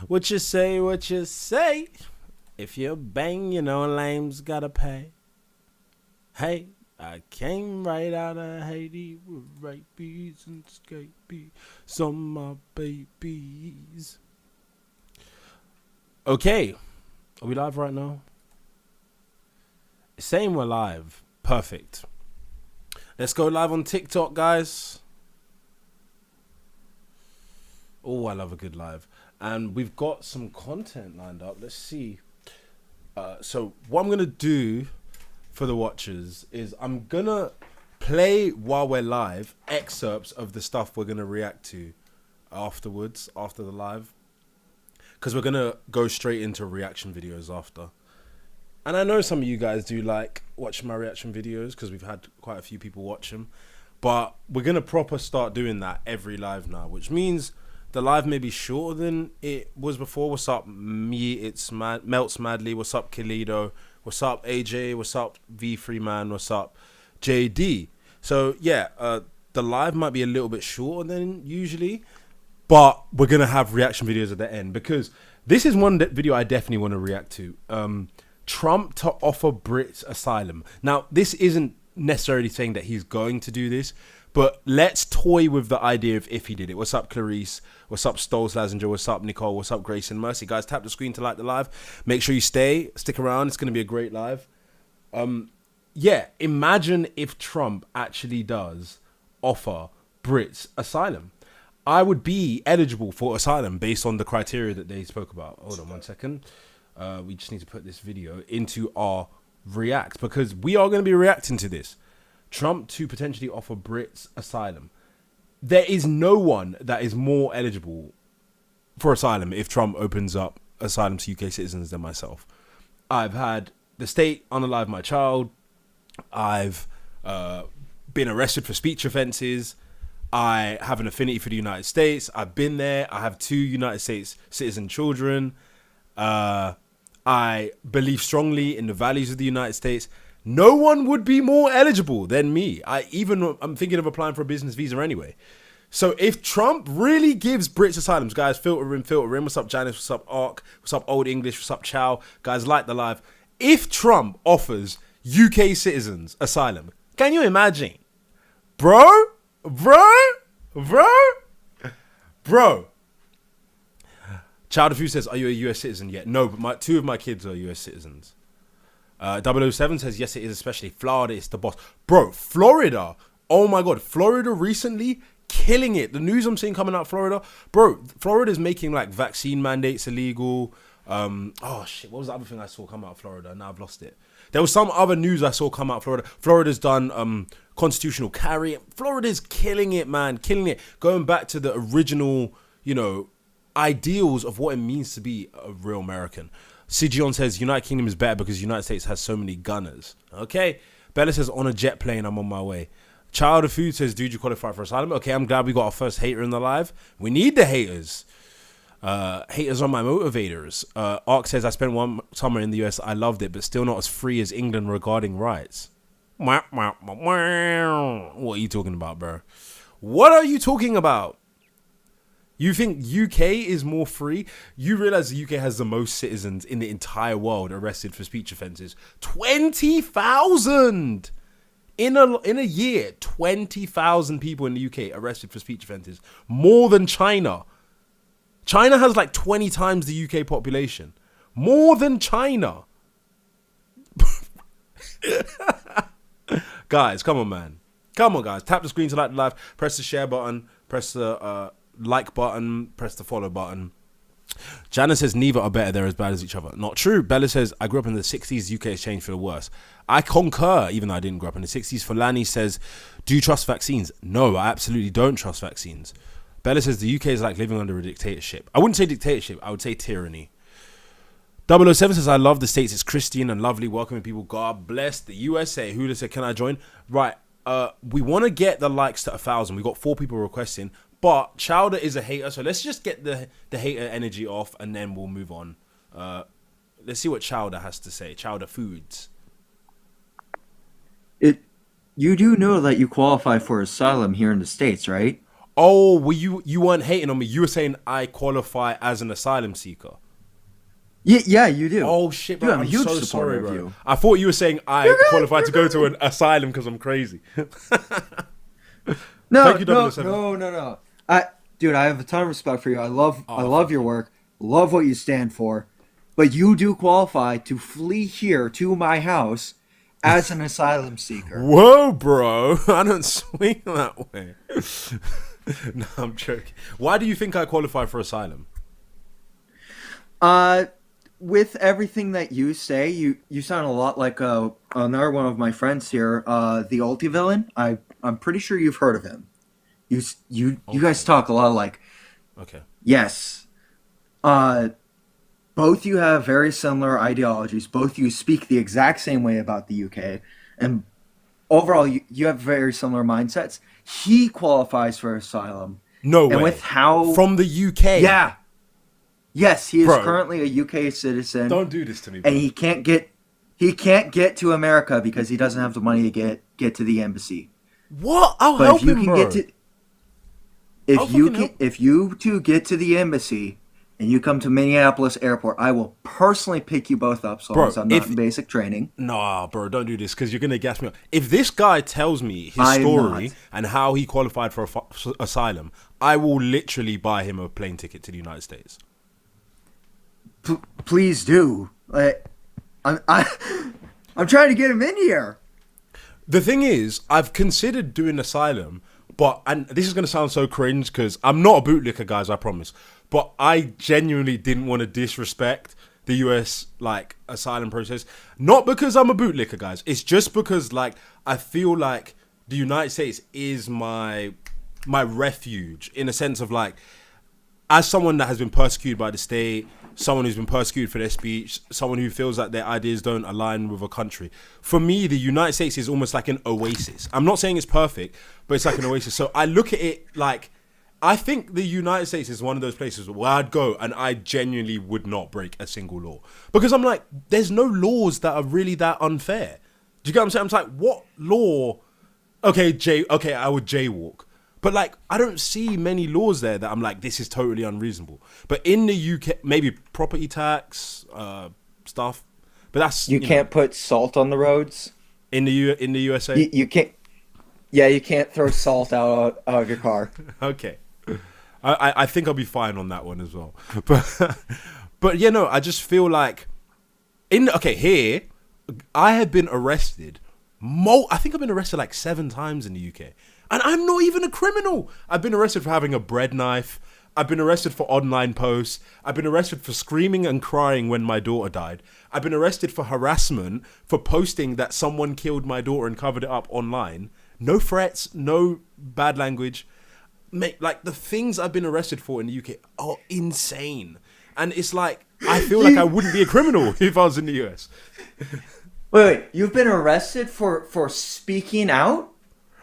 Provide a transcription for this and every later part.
What you say, what you say? If you bang, you know lame's gotta pay. Hey, I came right out of Haiti with rabies and scabies on my babies. Okay, are we live right now? Saying we're live. Perfect. Let's go live on TikTok, guys. Oh, I love a good live. And we've got some content lined up. Let's see. So what I'm going to do for the watchers is I'm going to play while we're live excerpts of the stuff we're going to react to afterwards, after the live. Because we're going to go straight into reaction videos after. And I know some of you guys do like watching my reaction videos because we've had quite a few people watch them. But we're going to proper start doing that every live now, which means the live may be shorter than it was before. What's up, me? It's Melts Madly. What's up, Kalido? What's up, AJ? What's up, V3 Man? What's up, JD? So, yeah, the live might be a little bit shorter than usually, but we're going to have reaction videos at the end because this is one video I definitely want to react to. Trump to offer Brits asylum. Now, this isn't necessarily saying that he's going to do this, but let's toy with the idea of if he did it. What's up, Clarice? What's up, Stoles Lazinger? What's up, Nicole? What's up, Grace and Mercy? Guys, tap the screen to like the live. Make sure you stick around. It's going to be a great live. Yeah, imagine if Trump actually does offer Brits asylum. I would be eligible for asylum based on the criteria that they spoke about. Hold on one second. We just need to put this video into our react because we are going to be reacting to this. Trump to potentially offer Brits asylum. There is no one that is more eligible for asylum if Trump opens up asylum to UK citizens than myself. I've had the state unalive my child. I've been arrested for speech offences. I have an affinity for the United States. I've been there. I have 2 United States citizen children. I believe strongly in the values of the United States. No one would be more eligible than me. I'm thinking of applying for a business visa anyway. So if Trump really gives Brits asylums, guys, filter in. What's up, Janice? What's up, Ark? What's up, Old English? What's up, Chow? Guys, like the live. If Trump offers UK citizens asylum, can you imagine? Bro. Child of Who says, are you a US citizen yet? No, but 2 of my kids are US citizens. 007 says, yes, it is, especially Florida. It's the boss. Bro, Florida. Oh, my God. Florida recently killing it. The news I'm seeing coming out of Florida. Bro, Florida's making, like, vaccine mandates illegal. Oh, shit. What was the other thing I saw come out of Florida? Now I've lost it. There was some other news I saw come out of Florida. Florida's done constitutional carry. Florida's killing it, man. Killing it. Going back to the original, ideals of what it means to be a real American. Sijion says United Kingdom is better because the United States has so many gunners. Okay. Bella says on a jet plane, I'm on my way. Child of Food says, dude, you qualify for asylum? Okay, I'm glad we got our first hater in the live. We need the haters. Haters are my motivators. Ark says, I spent one summer in the US. I loved it, but still not as free as England regarding rights. What are you talking about, bro? What are you talking about? You think UK is more free? You realize the UK has the most citizens in the entire world arrested for speech offences. 20,000 in a year. 20,000 people in the UK arrested for speech offences. More than China. China has like 20 times the UK population. More than China. Guys, come on, man. Come on, guys. Tap the screen to like the live. Press the share button. Press the like button, press the follow button. Jana says neither are better, they're as bad as each other. Not true. Bella says I grew up in the 60s, UK has changed for the worse. I concur, even though I didn't grow up in the 60s. Fulani says, do you trust vaccines? No, I absolutely don't trust vaccines. Bella says the UK is like living under a dictatorship. I wouldn't say dictatorship, I would say tyranny. 007 says I love the States, it's Christian and lovely, welcoming people. God bless the USA. Hula said, can I join? Right, we want to get the likes to 1,000. We got 4 people requesting. But Chowder is a hater, so let's just get the hater energy off and then we'll move on. Let's see what Chowder has to say. Chowder Foods. You do know that you qualify for asylum here in the States, right? Oh, well, you weren't hating on me. You were saying I qualify as an asylum seeker. Yeah, you do. Oh shit, You bro! have a I'm huge so supporter sorry, of bro. you. I thought you were saying I You're good. qualified to go You're to good. an asylum because I'm crazy. No, Thank you, no, 007. no, no, no. Dude, I have a ton of respect for you. I Oh, love thank your you. work. Love what you stand for. But you do qualify to flee here to my house as an asylum seeker. Whoa, bro! I don't swing that way. No, I'm joking. Why do you think I qualify for asylum? Uh, with everything that you say, you sound a lot like another one of my friends here, the Ulti villain. I'm pretty sure you've heard of him. You guys Okay, talk a lot like okay. yes. Uh, both you have very similar ideologies. Both you speak the exact same way about the UK, and overall you have very similar mindsets. He qualifies for asylum, No and with way. how From the UK, yeah yes he is bro. currently a UK citizen, Don't do this to me, and bro. he can't get to America because he doesn't have the money to get to the embassy. What? I'll But if help you him, can get bro. to I'll fucking help. if you two get to the embassy and you come to Minneapolis airport, I will personally pick you both up so long Bro, as I'm not if in basic training. Nah, bro, don't do this because you're gonna gas me up. If this guy tells me his I am story not. and how he qualified for asylum, I will literally buy him a plane ticket to the United States. Please do. I'm trying to get him in here. The thing is, I've considered doing asylum, but and this is gonna sound so cringe because I'm not a bootlicker, guys. I promise. But I genuinely didn't want to disrespect the US like asylum process. Not because I'm a bootlicker, guys. It's just because like I feel like the United States is my refuge in a sense of like as someone that has been persecuted by the state, someone who's been persecuted for their speech, someone who feels that their ideas don't align with a country. For me, the United States is almost like an oasis. I'm not saying it's perfect, but it's like an oasis. So I look at it like, I think the United States is one of those places where I'd go and I genuinely would not break a single law. Because I'm like, there's no laws that are really that unfair. Do you get what I'm saying? I'm just like, what law? Okay, I would jaywalk. But like, I don't see many laws there that I'm like, this is totally unreasonable. But in the UK, maybe property tax stuff. But that's You can't put salt on the roads. in in the USA. You can't. Yeah, you can't throw salt out of your car. Okay, I think I'll be fine on that one as well. But you know, I just feel like here, I have been arrested. I think I've been arrested like 7 times in the UK. And I'm not even a criminal. I've been arrested for having a bread knife. I've been arrested for online posts. I've been arrested for screaming and crying when my daughter died. I've been arrested for harassment for posting that someone killed my daughter and covered it up online. No threats, no bad language. Mate, like the things I've been arrested for in the UK are insane. And it's like, I feel like I wouldn't be a criminal if I was in the US. Wait, you've been arrested for speaking out?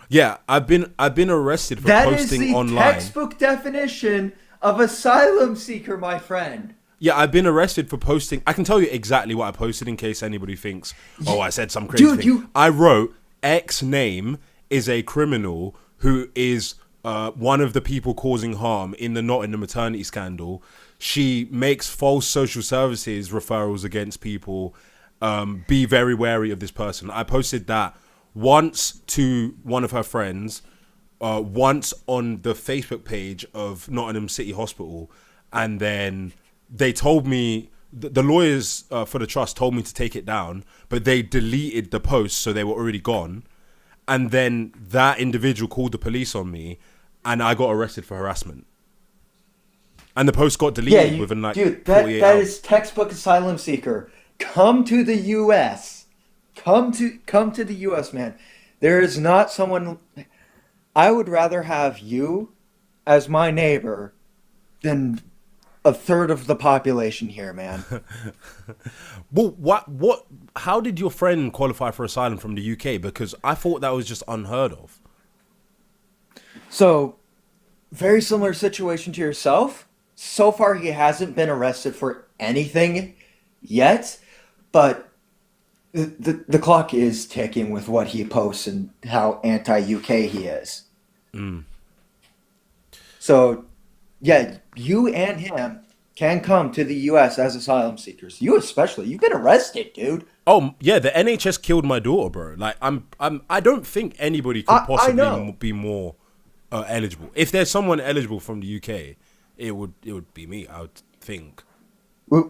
Yeah, I've been arrested for That is posting the online. textbook definition of asylum seeker, my friend. Yeah, I've been arrested for posting. I can tell you exactly what I posted in case anybody thinks, oh, I said some crazy thing. I wrote, X name is a criminal who is one of the people causing harm in the Nottingham maternity scandal. She makes false social services referrals against people. Be very wary of this person. I posted that once to one of her friends, once on the Facebook page of Nottingham City Hospital, and then they told me, the lawyers for the trust told me to take it down, but they deleted the posts, so they were already gone. And then that individual called the police on me, and I got arrested for harassment. And the post got deleted within like 48 that hours. is textbook asylum seeker. Come to the U.S. Come to the U.S., man. There is not someone. I would rather have you as my neighbor than a third of the population here, man. Well, how did your friend qualify for asylum from the UK? Because I thought that was just unheard of. So, very similar situation to yourself. So far, he hasn't been arrested for anything yet, but the clock is ticking with what he posts and how anti-UK he is. So, yeah, you and him can come to the U.S. as asylum seekers. You especially. You've been arrested, dude. Oh yeah, the NHS killed my daughter, bro. Like I don't think anybody could I possibly know. be more eligible. If there's someone eligible from the UK, it would be me. I would think. We,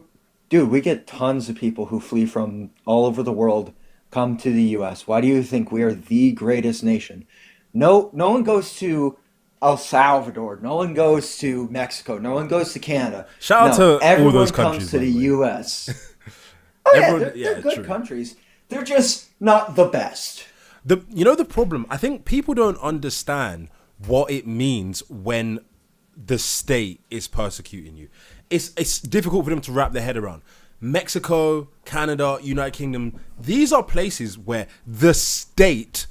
dude, we get tons of people who flee from all over the world come to the U.S. Why do you think we are the greatest nation? No, no one goes to El Salvador. No one goes to Mexico. No one goes to Canada. Shout out No, to all those everyone comes countries, to by the the way. U.S. Oh yeah, Everyone, they're yeah, good true. countries. They're just not the best. The problem. I think people don't understand what it means when the state is persecuting you. It's difficult for them to wrap their head around. Mexico, Canada, United Kingdom. These are places where the state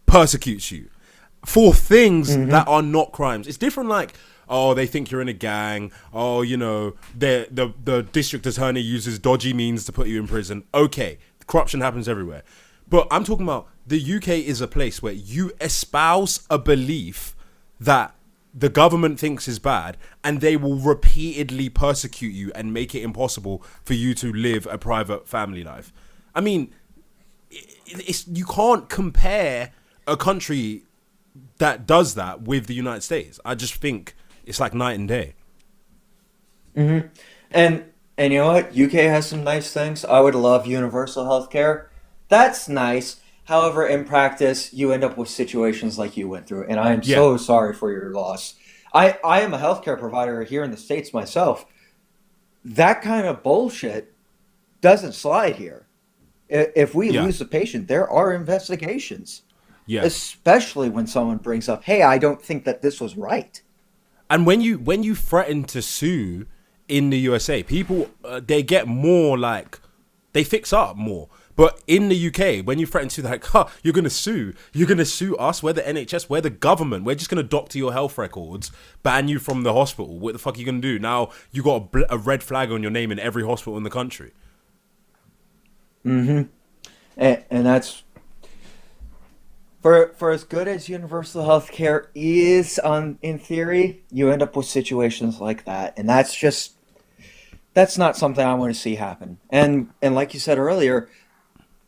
persecutes you for things that are not crimes. It's different. Like, oh, they think you're in a gang. Oh, the district attorney uses dodgy means to put you in prison. Okay, corruption happens everywhere. But I'm talking about the UK is a place where you espouse a belief that the government thinks is bad, and they will repeatedly persecute you and make it impossible for you to live a private family life. I mean, you can't compare a country that does that with the United States. I just think it's like night and day. And and you know what? UK has some nice things. I would love universal health care. That's nice. However, in practice, you end up with situations like you went through, and I am Yeah, so sorry for your loss. I am a healthcare provider here in the States myself. That kind of bullshit doesn't slide here. If we yeah, lose a patient, there are investigations, yeah. especially when someone brings up, "Hey, I don't think that this was right." And when you threaten to sue in the USA, people they get more like they fix up more. But in the UK, when you threaten to like, huh, you're gonna sue us. We're the NHS, we're the government. We're just gonna doctor your health records, ban you from the hospital. What the fuck are you gonna do now? You got a red flag on your name in every hospital in the country. And that's for as good as universal health care is on in theory, you end up with situations like that, and that's not something I want to see happen. And like you said earlier,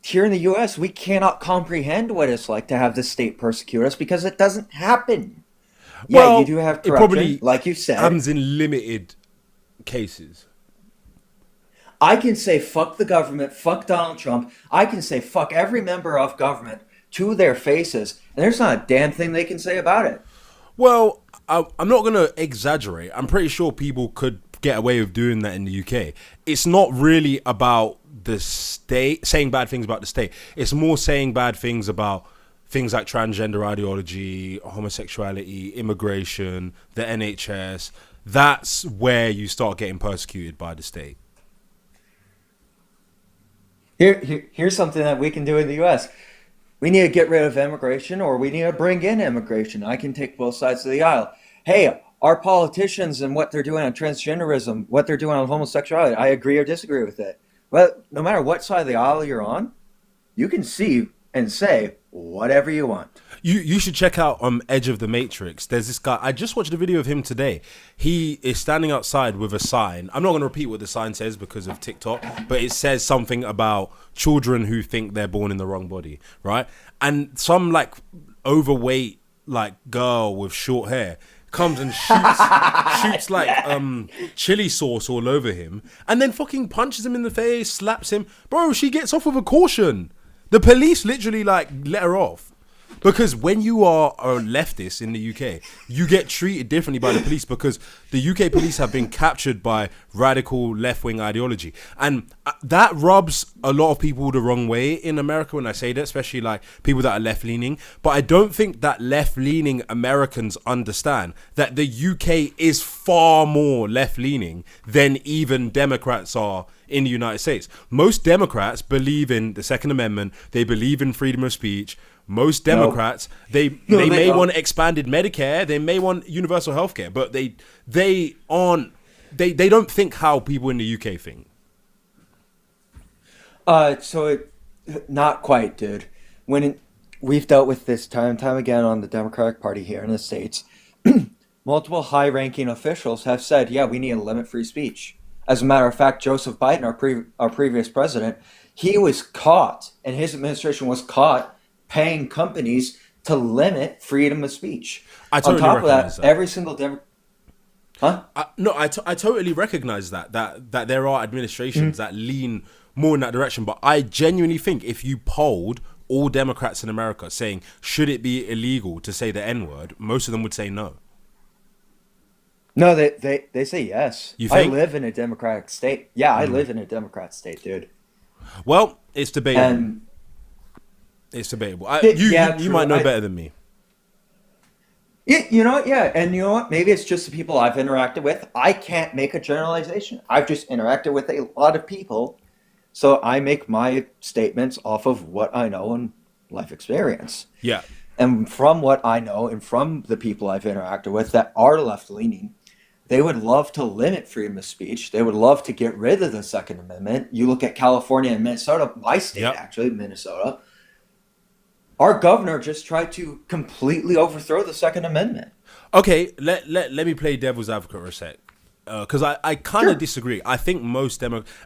here in the U.S., we cannot comprehend what it's like to have the state persecute us because it doesn't happen. Yeah, you Well, do have it corruption, probably like you said. happens in limited cases. I can say fuck the government, fuck Donald Trump. I can say fuck every member of government to their faces, and there's not a damn thing they can say about it. Well, I'm not going to exaggerate. I'm pretty sure people could get away with doing that in the UK. It's not really about the state, saying bad things about the state. It's more saying bad things about things like transgender ideology, homosexuality, immigration, the NHS. That's where you start getting persecuted by the state. Here's something that we can do in the U.S. We need to get rid of immigration, or we need to bring in immigration. I can take both sides of the aisle. Hey, our politicians and what they're doing on transgenderism, what they're doing on homosexuality, I agree or disagree with it. But no matter what side of the aisle you're on, you can see and say whatever you want. You should check out Edge of the Matrix. There's this guy. I just watched a video of him today. He is standing outside with a sign. I'm not going to repeat what the sign says because of TikTok, but it says something about children who think they're born in the wrong body, right? And some like overweight like girl with short hair comes and shoots like chili sauce all over him, and then fucking punches him in the face, slaps him. Bro, she gets off with a caution. The police literally like let her off. Because when you are a leftist in the UK, you get treated differently by the police because the UK police have been captured by radical left-wing ideology. And that rubs a lot of people the wrong way in America when I say that, especially like people that are left-leaning. But I don't think that left-leaning Americans understand that the UK is far more left-leaning than even Democrats are in the United States. Most Democrats believe in the Second Amendment. They believe in freedom of speech. Most No, Democrats, they no, they may don't. want expanded Medicare, they may want universal healthcare, but they aren't they don't think how people in the UK think. So it, not quite, dude. When we've dealt with this time and time again on the Democratic Party here in the States, multiple high-ranking officials have said, yeah, we need to limit free speech. As a matter of fact, Joseph Biden, our previous president, he was caught, and his administration was caught paying companies to limit freedom of speech. I On totally top of recognize that, that. every single Democrat, huh? No, I totally recognize that there are administrations that lean more in that direction. But I genuinely think if you polled all Democrats in America saying, should it be illegal to say the N word, most of them would say no. No, they say yes. You I think? live in a Democratic state. Yeah, I live in a Democrat state, dude. Well, it's debatable. And It's debatable. yeah, You true. might know better than me. Yeah, you know what? Yeah, and you know what? Maybe it's just the people I've interacted with. I can't make a generalization. I've just interacted with a lot of people, so I make my statements off of what I know and life experience. Yeah. And from what I know and from the people I've interacted with that are left leaning, they would love to limit freedom of speech. They would love to get rid of the Second Amendment. You look at California and Minnesota, my state Yep. actually, Minnesota. Our governor just tried to completely overthrow the Second Amendment. Okay, let me play devil's advocate for a sec. Because I kind of Sure. disagree. I think most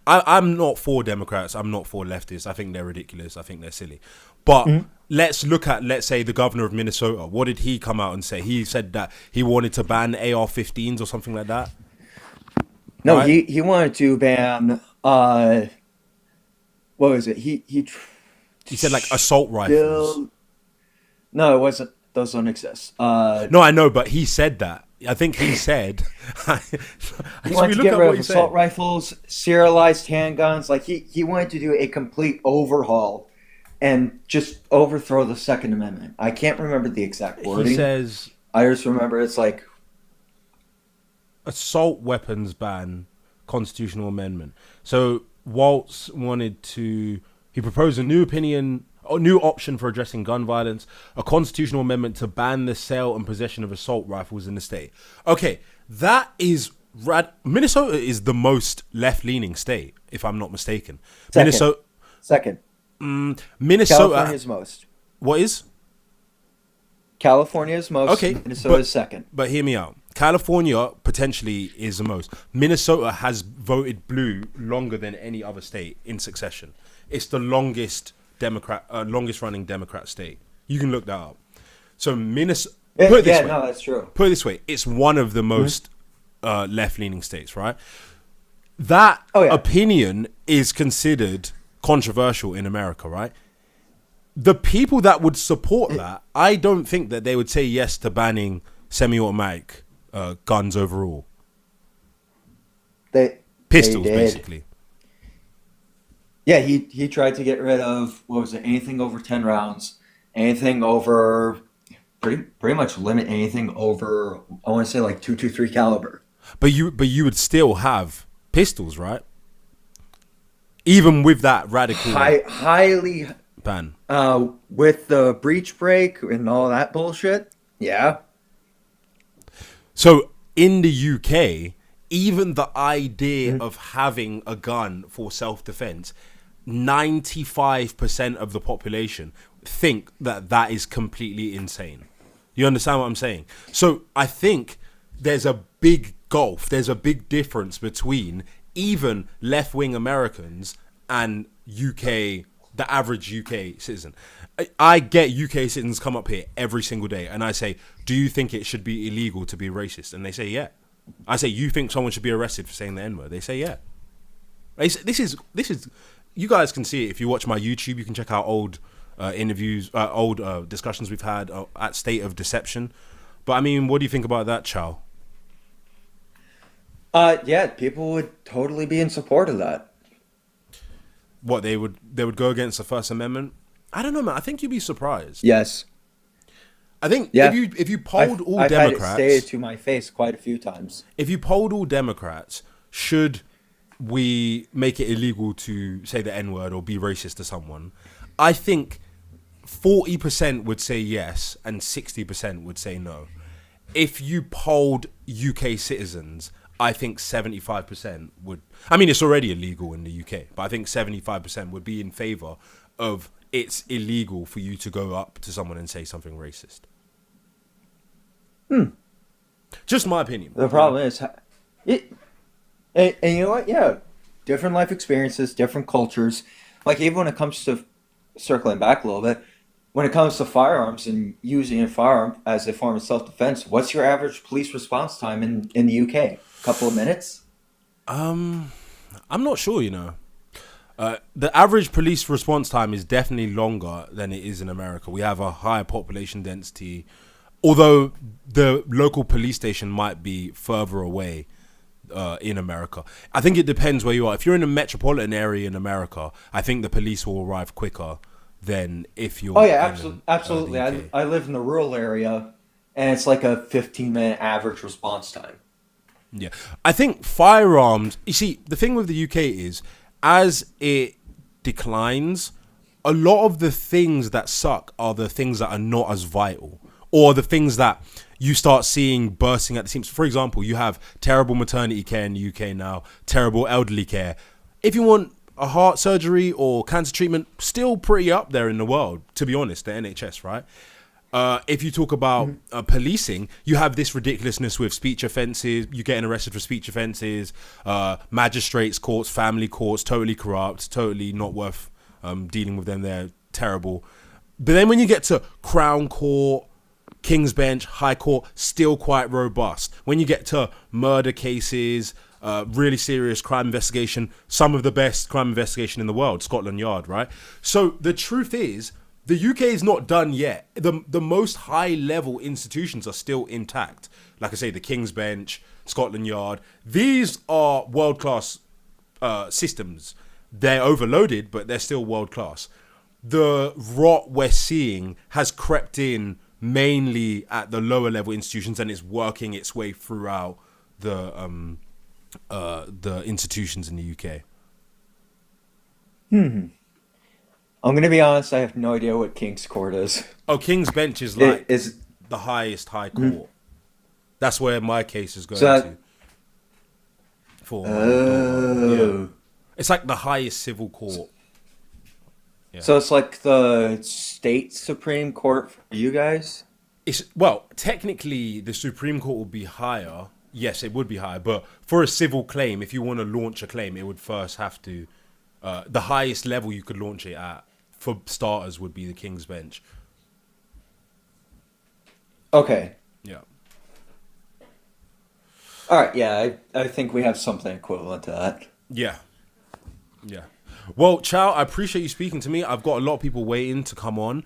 I'm not for Democrats. I'm not for leftists. I think they're ridiculous. I think they're silly. But let's look at, let's say, the governor of Minnesota. What did he come out and say? He said that he wanted to ban AR-15s or something like that. No, Right? he wanted to ban what was it? He said like assault rifles. Bill. No, it wasn't. Those don't exist. No, I know, but he said that. I think he said. He Should wanted we to look get at rid what of he assault said? rifles, serialized handguns. Like he wanted to do a complete overhaul and just overthrow the Second Amendment. I can't remember the exact He wording. says I just remember it's like, assault weapons ban constitutional amendment. So Waltz he proposed a new option for addressing gun violence, a constitutional amendment to ban the sale and possession of assault rifles in the state. Okay, that is Minnesota is the most left-leaning state, if I'm not mistaken. second. Minnesota, Second. Minnesota, California's most. what is? California's most. Okay, Minnesota's second. But hear me out. California potentially is the most. Minnesota has voted blue longer than any other state in succession. It's the longest longest running Democrat state. You can look that up. So Minnesota. Yeah, Put it this way. no, that's true. Put it this way. It's one of the most left leaning states, right? That Oh, yeah. opinion is considered controversial in America, right? The people that would support that, I don't think that they would say yes to banning semi-automatic guns overall. They Pistols, did. basically. Yeah, he tried to get rid of, what was it, anything over 10 rounds, anything over, pretty much limit anything over, I want to say like 223 caliber. But you would still have pistols, right? Even with that radical Highly, ban. with the breach break and all that bullshit. Yeah. So in the UK, even the idea of having a gun for self-defense, 95% of the population think that that is completely insane. You understand what I'm saying? So I think there's a big gulf, there's a big difference between even left-wing Americans and UK, the average UK citizen. I get UK citizens come up here every single day and I say, do you think it should be illegal to be racist? And they say, yeah. I say, you think someone should be arrested for saying the N-word? They say, yeah. This is, you guys can see it if you watch my YouTube. You can check out old interviews, old discussions we've had at State of Deception. But I mean, what do you think about that, Chow? Yeah, people would totally be in support of that. What, they would go against the First Amendment? I don't know, man. I think you'd be surprised. Yes. I think Yeah. if you polled all I've had it Democrats, stated to my face quite a few times. if you polled all Democrats, should we make it illegal to say the N-word or be racist to someone? I think 40% would say yes and 60% would say no. If you polled UK citizens, I think 75% would. I mean, it's already illegal in the UK, but I think 75% would be in favor of it's illegal for you to go up to someone and say something racist. Just my opinion. The problem is, it, and you know what? Yeah, different life experiences, different cultures. Like even when it comes to circling back a little bit, when it comes to firearms and using a firearm as a form of self-defense, what's your average police response time in the UK? A couple of minutes? I'm not sure, you know. The average police response time is definitely longer than it is in America. We have a higher population density, although the local police station might be further away in America. I think it depends where you are. If you're in a metropolitan area in America, I think the police will arrive quicker than if you're. Oh yeah, in, absolutely. the UK. I live in the rural area, and it's like a 15-minute average response time. Yeah, I think firearms. You see, the thing with the UK is, as it declines, a lot of the things that suck are the things that are not as vital, or the things that you start seeing bursting at the seams. For example, you have terrible maternity care in the UK now, terrible elderly care. If you want a heart surgery or cancer treatment, still pretty up there in the world, to be honest, the NHS, right? If you talk about policing, you have this ridiculousness with speech offences. You getting arrested for speech offences, magistrates' courts, family courts, totally corrupt, totally not worth dealing with them. They're terrible. But then when you get to Crown Court, King's Bench, High Court, still quite robust. When you get to murder cases, really serious crime investigation, some of the best crime investigation in the world, Scotland Yard, right? So the truth is, the UK is not done yet. The most high level institutions are still intact. Like I say, the King's Bench, Scotland Yard. These are world class systems. They're overloaded, but they're still world class. The rot we're seeing has crept in mainly at the lower level institutions, and it's working its way throughout the institutions in the UK. I'm gonna be honest. I have no idea what King's Court is. Oh, King's Bench is like It is the highest high court. That's where my case is going so. to. For my daughter. Yeah. Oh, It's like the highest civil court. Yeah. so it's like the state Supreme Court for you guys. It's well, technically the Supreme Court would be higher. Yes, it would be higher, but for a civil claim, if you want to launch a claim, it would first have to the highest level you could launch it at, for starters, would be the King's Bench. Okay. Yeah. All right. Yeah, I think we have something equivalent to that. Yeah. Yeah. Well, Chow, I appreciate you speaking to me. I've got a lot of people waiting to come on.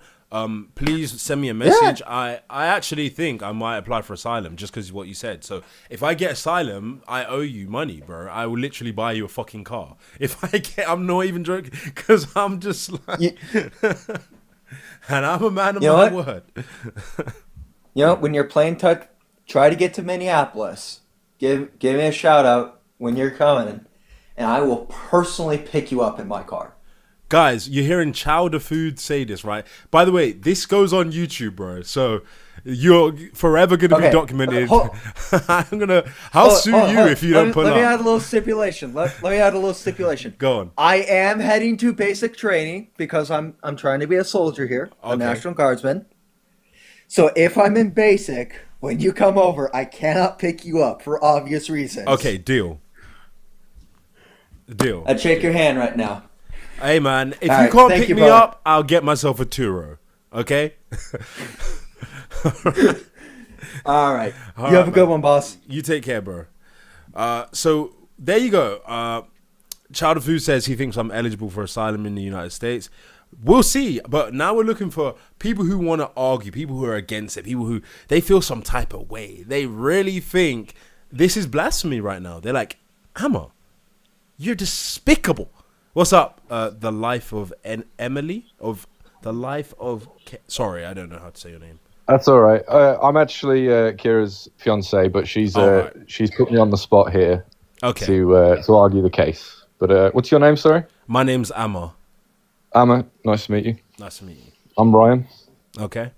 Please send me a message. I actually think I might apply for asylum just because of what you said. So if I get asylum, I owe you money, bro. I will literally buy you a fucking car. If I get, I'm not even joking, because I'm just like, and I'm a man of my word. You know, when you're playing touch, try to get to Minneapolis. Give me a shout out when you're coming, and I will personally pick you up in my car. Guys, you're hearing Chow the Food say this, right? By the way, this goes on YouTube, bro. So you're forever going to be documented. I'll sue you if you don't pull up. Let me add a little stipulation. Let me add a little stipulation. Go on. I am heading to basic training because I'm trying to be a soldier here, a National Guardsman. So if I'm in basic, when you come over, I cannot pick you up for obvious reasons. Okay, deal. I'd shake your hand right now. Hey, man, if you can't pick me up, I'll get myself a Turo, okay? All right. You have a good one, boss. You take care, bro. So there you go. Child of Food says he thinks I'm eligible for asylum in the United States. We'll see. But now we're looking for people who want to argue, people who are against it, people who they feel some type of way. They really think this is blasphemy right now. They're like, Hammer, you're despicable. What's up? The life of Emily of the life of. Sorry, I don't know how to say your name. That's all right. I'm actually Kira's fiance, but she's put me on the spot here. Okay. To argue the case. But what's your name? Sorry. My name's Amma. Amma, nice to meet you. Nice to meet you. I'm Ryan. Okay.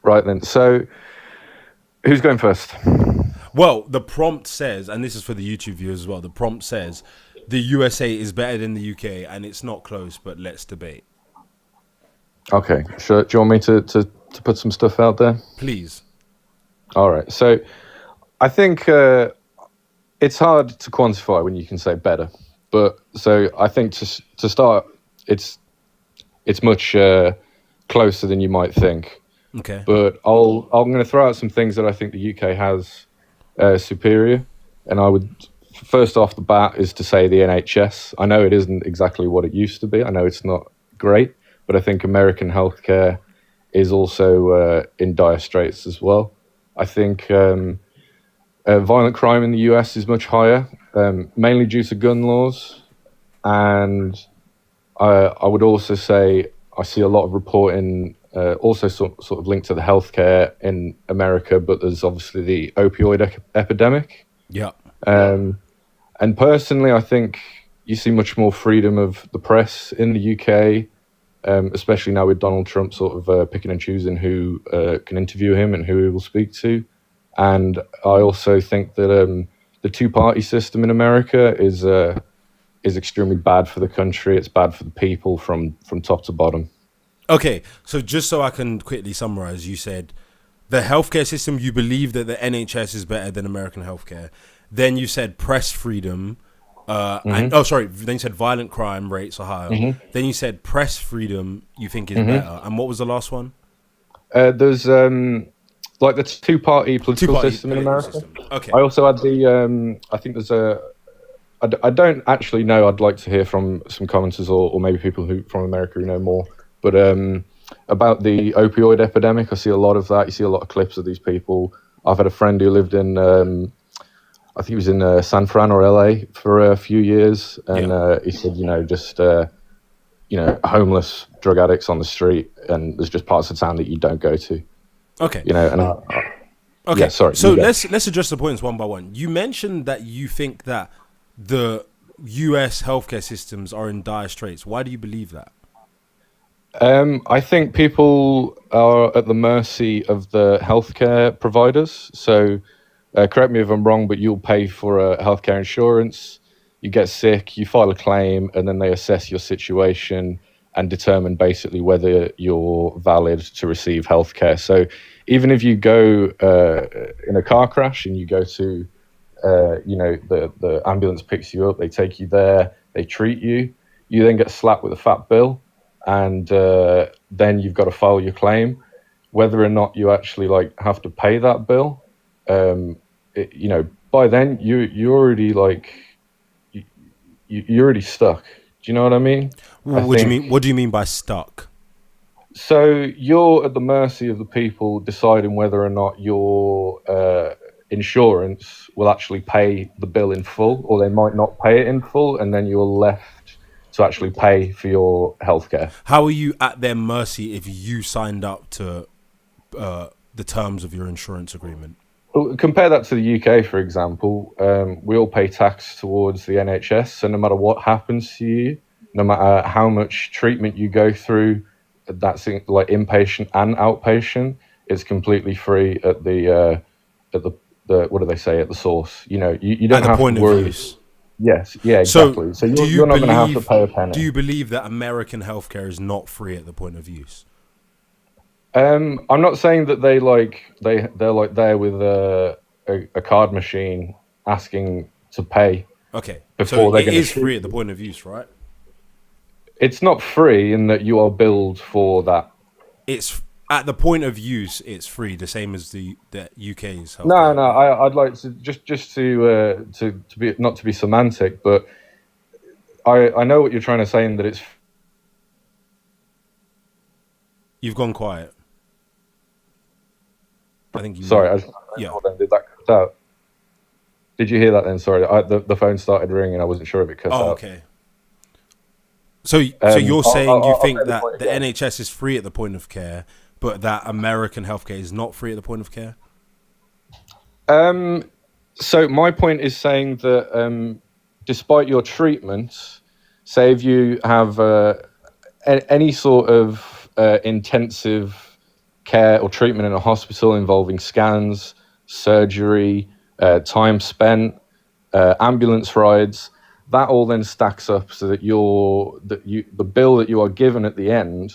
Right then. So, who's going first? Well, the prompt says, and this is for the YouTube viewers as well. The prompt says, the USA is better than the UK, and it's not close, but let's debate. Okay. Sure. Do you want me to put some stuff out there? Please. All right. So I think it's hard to quantify when you can say better, but so I think to start, it's much closer than you might think. Okay. But I'm going to throw out some things that I think the UK has superior, and I would first off the bat is to say the NHS. I know it isn't exactly what it used to be. I know it's not great, but I think American healthcare is also in dire straits as well. I think violent crime in the US is much higher, mainly due to gun laws, and I would also say I see a lot of reporting, also sort of linked to the healthcare in America, but there's obviously the opioid epidemic. Yeah. And personally, I think you see much more freedom of the press in the UK, especially now with Donald Trump sort of picking and choosing who can interview him and who he will speak to. And I also think that the two-party system in America is extremely bad for the country. It's bad for the people from top to bottom. Okay, so just so I can quickly summarize, you said the healthcare system, you believe that the NHS is better than American healthcare. Then you said press freedom, then you said violent crime rates are higher. Mm-hmm. Then you said press freedom you think is better. And what was the last one? There's like the two-party political system in America. System. Okay. I also had the I think there's I don't actually know. I'd like to hear from some commenters or maybe people who from America who know more. But about the opioid epidemic, I see a lot of that. You see a lot of clips of these people. I've had a friend who lived in, I think he was in San Fran or LA for a few years. And he said, just, homeless drug addicts on the street. And there's just parts of town that you don't go to. Okay. Okay. Yeah, sorry. So let's address the points one by one. You mentioned that you think that the US healthcare systems are in dire straits. Why do you believe that? I think people are at the mercy of the healthcare providers. So, correct me if I'm wrong, but you'll pay for healthcare insurance. You get sick, you file a claim, and then they assess your situation and determine basically whether you're valid to receive healthcare. So, even if you go in a car crash and you go to, the ambulance picks you up, they take you there, they treat you, you then get slapped with a fat bill. And then you've got to file your claim. Whether or not you actually have to pay that bill, by then you're already you're already stuck. Do you know what I mean? What do you mean by stuck? So you're at the mercy of the people deciding whether or not your insurance will actually pay the bill in full, or they might not pay it in full, and then you're left to actually pay for your healthcare. How are you at their mercy if you signed up to the terms of your insurance agreement? Well, compare that to the UK, for example. We all pay tax towards the NHS, so no matter what happens to you, no matter how much treatment you go through, that's like inpatient and outpatient, it's completely free at the what do they say, at the source. You don't at the have point to worry. Of use. Yes, yeah, exactly. So you're not going to have to pay a penny. Do you believe that American healthcare is not free at the point of use? I'm not saying that they're there with a card machine asking to pay. Okay, so it is free at the point of use, right? It's not free in that you are billed for that. It's at the point of use. It's free, the same as the UK's healthcare. No. I'd like to just to be not to be semantic, but I know what you're trying to say in that it's. You've gone quiet. I think you. Sorry, did that cut out? Did you hear that then? Sorry, the phone started ringing. I wasn't sure if it cut out. Oh, okay. So you're saying you think that the NHS is free at the point of care, but that American healthcare is not free at the point of care? So my point is saying that despite your treatment, say if you have any sort of intensive care or treatment in a hospital involving scans, surgery, time spent, ambulance rides, that all then stacks up so that the bill that you are given at the end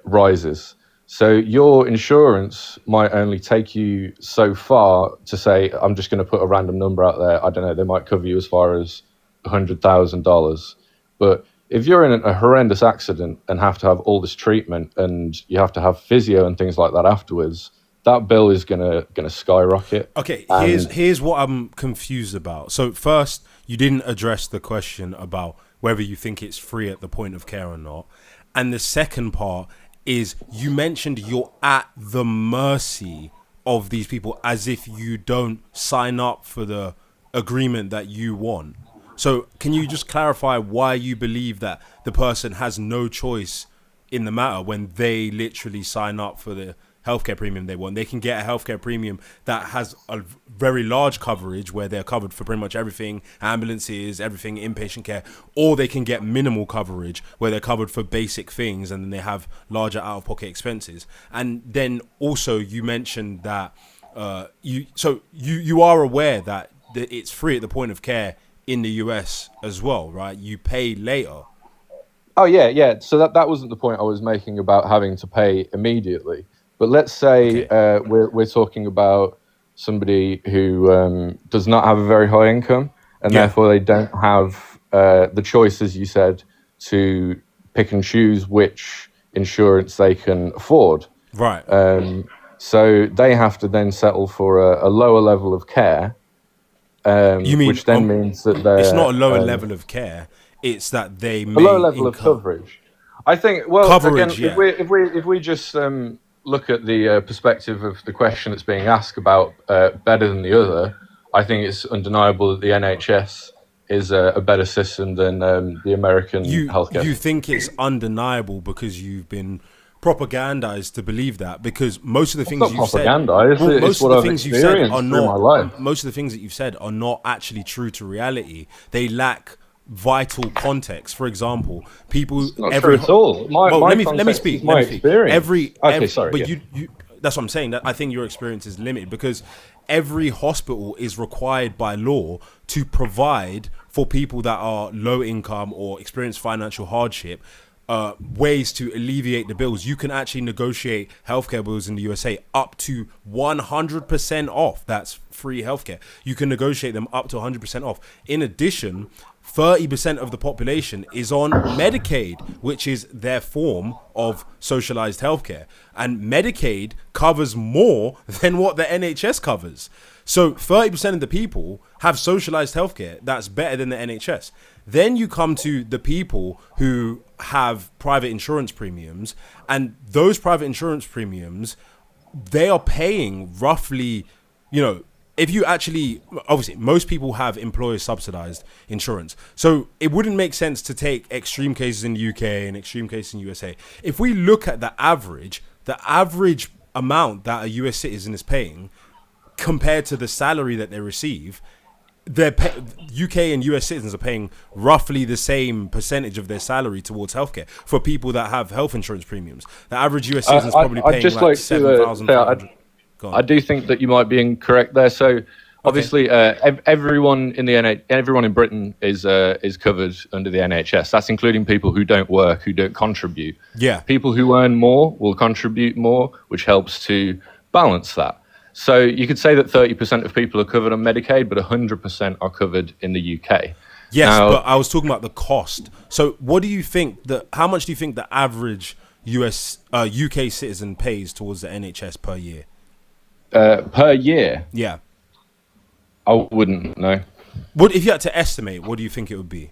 rises. So your insurance might only take you so far to say, I'm just going to put a random number out there. I don't know. They might cover you as far as $100,000. But if you're in a horrendous accident and have to have all this treatment and you have to have physio and things like that afterwards, that bill is gonna skyrocket. Okay, And here's what I'm confused about. So first, you didn't address the question about whether you think it's free at the point of care or not. And the second part is you mentioned you're at the mercy of these people as if you don't sign up for the agreement that you want. So can you just clarify why you believe that the person has no choice in the matter when they literally sign up for the healthcare premium they want? They can get a healthcare premium that has a very large coverage where they're covered for pretty much everything, ambulances, everything, inpatient care, or they can get minimal coverage where they're covered for basic things and then they have larger out-of-pocket expenses. And then also you mentioned that you are aware that it's free at the point of care in the US as well, right? You pay later. oh yeah. So that wasn't the point I was making about having to pay immediately. But let's say we're talking about somebody who does not have a very high income, and therefore they don't have the choice, as you said, to pick and choose which insurance they can afford. Right. So they have to then settle for a lower level of care, You mean which then means that they're it's not a lower level of care, it's that they a may lower level of coverage. I think. Well, Coverage, again, yeah. if we just look at the perspective of the question that's being asked about better than the other, I think it's undeniable that the NHS is a better system than the American healthcare. You think it's undeniable because you've been propagandized to believe that, because most of the things not you've said, propaganda, it's most what of the I've things you've said experienced are through my not. life. Most of the things that you've said are not actually true to reality. They lack vital context. For example, people. Not true at all. Let me context speak. is my experience. Sorry. But you. That's what I'm saying. That I think your experience is limited because every hospital is required by law to provide for people that are low income or experience financial hardship ways to alleviate the bills. You can actually negotiate healthcare bills in the USA up to 100% off. That's free healthcare. You can negotiate them up to 100% off. In addition, 30% of the population is on Medicaid, which is their form of socialized healthcare. And Medicaid covers more than what the NHS covers. So 30% of the people have socialized healthcare that's better than the NHS. Then you come to the people who have private insurance premiums, and those private insurance premiums, they are paying roughly, if you actually, obviously, most people have employer subsidized insurance. So it wouldn't make sense to take extreme cases in the UK and extreme cases in the USA. If we look at the average amount that a US citizen is paying compared to the salary that they receive, UK and US citizens are paying roughly the same percentage of their salary towards healthcare for people that have health insurance premiums. The average US citizen is probably paying like $7,500. I do think that you might be incorrect there. So obviously, everyone in Britain is covered under the NHS. That's including people who don't work, who don't contribute. Yeah. People who earn more will contribute more, which helps to balance that. So you could say that 30% of people are covered on Medicaid, but 100% are covered in the UK. Yes, but I was talking about the cost. So what do you think how much do you think the average UK citizen pays towards the NHS per year? Per year? Yeah. I wouldn't know. If you had to estimate, what do you think it would be?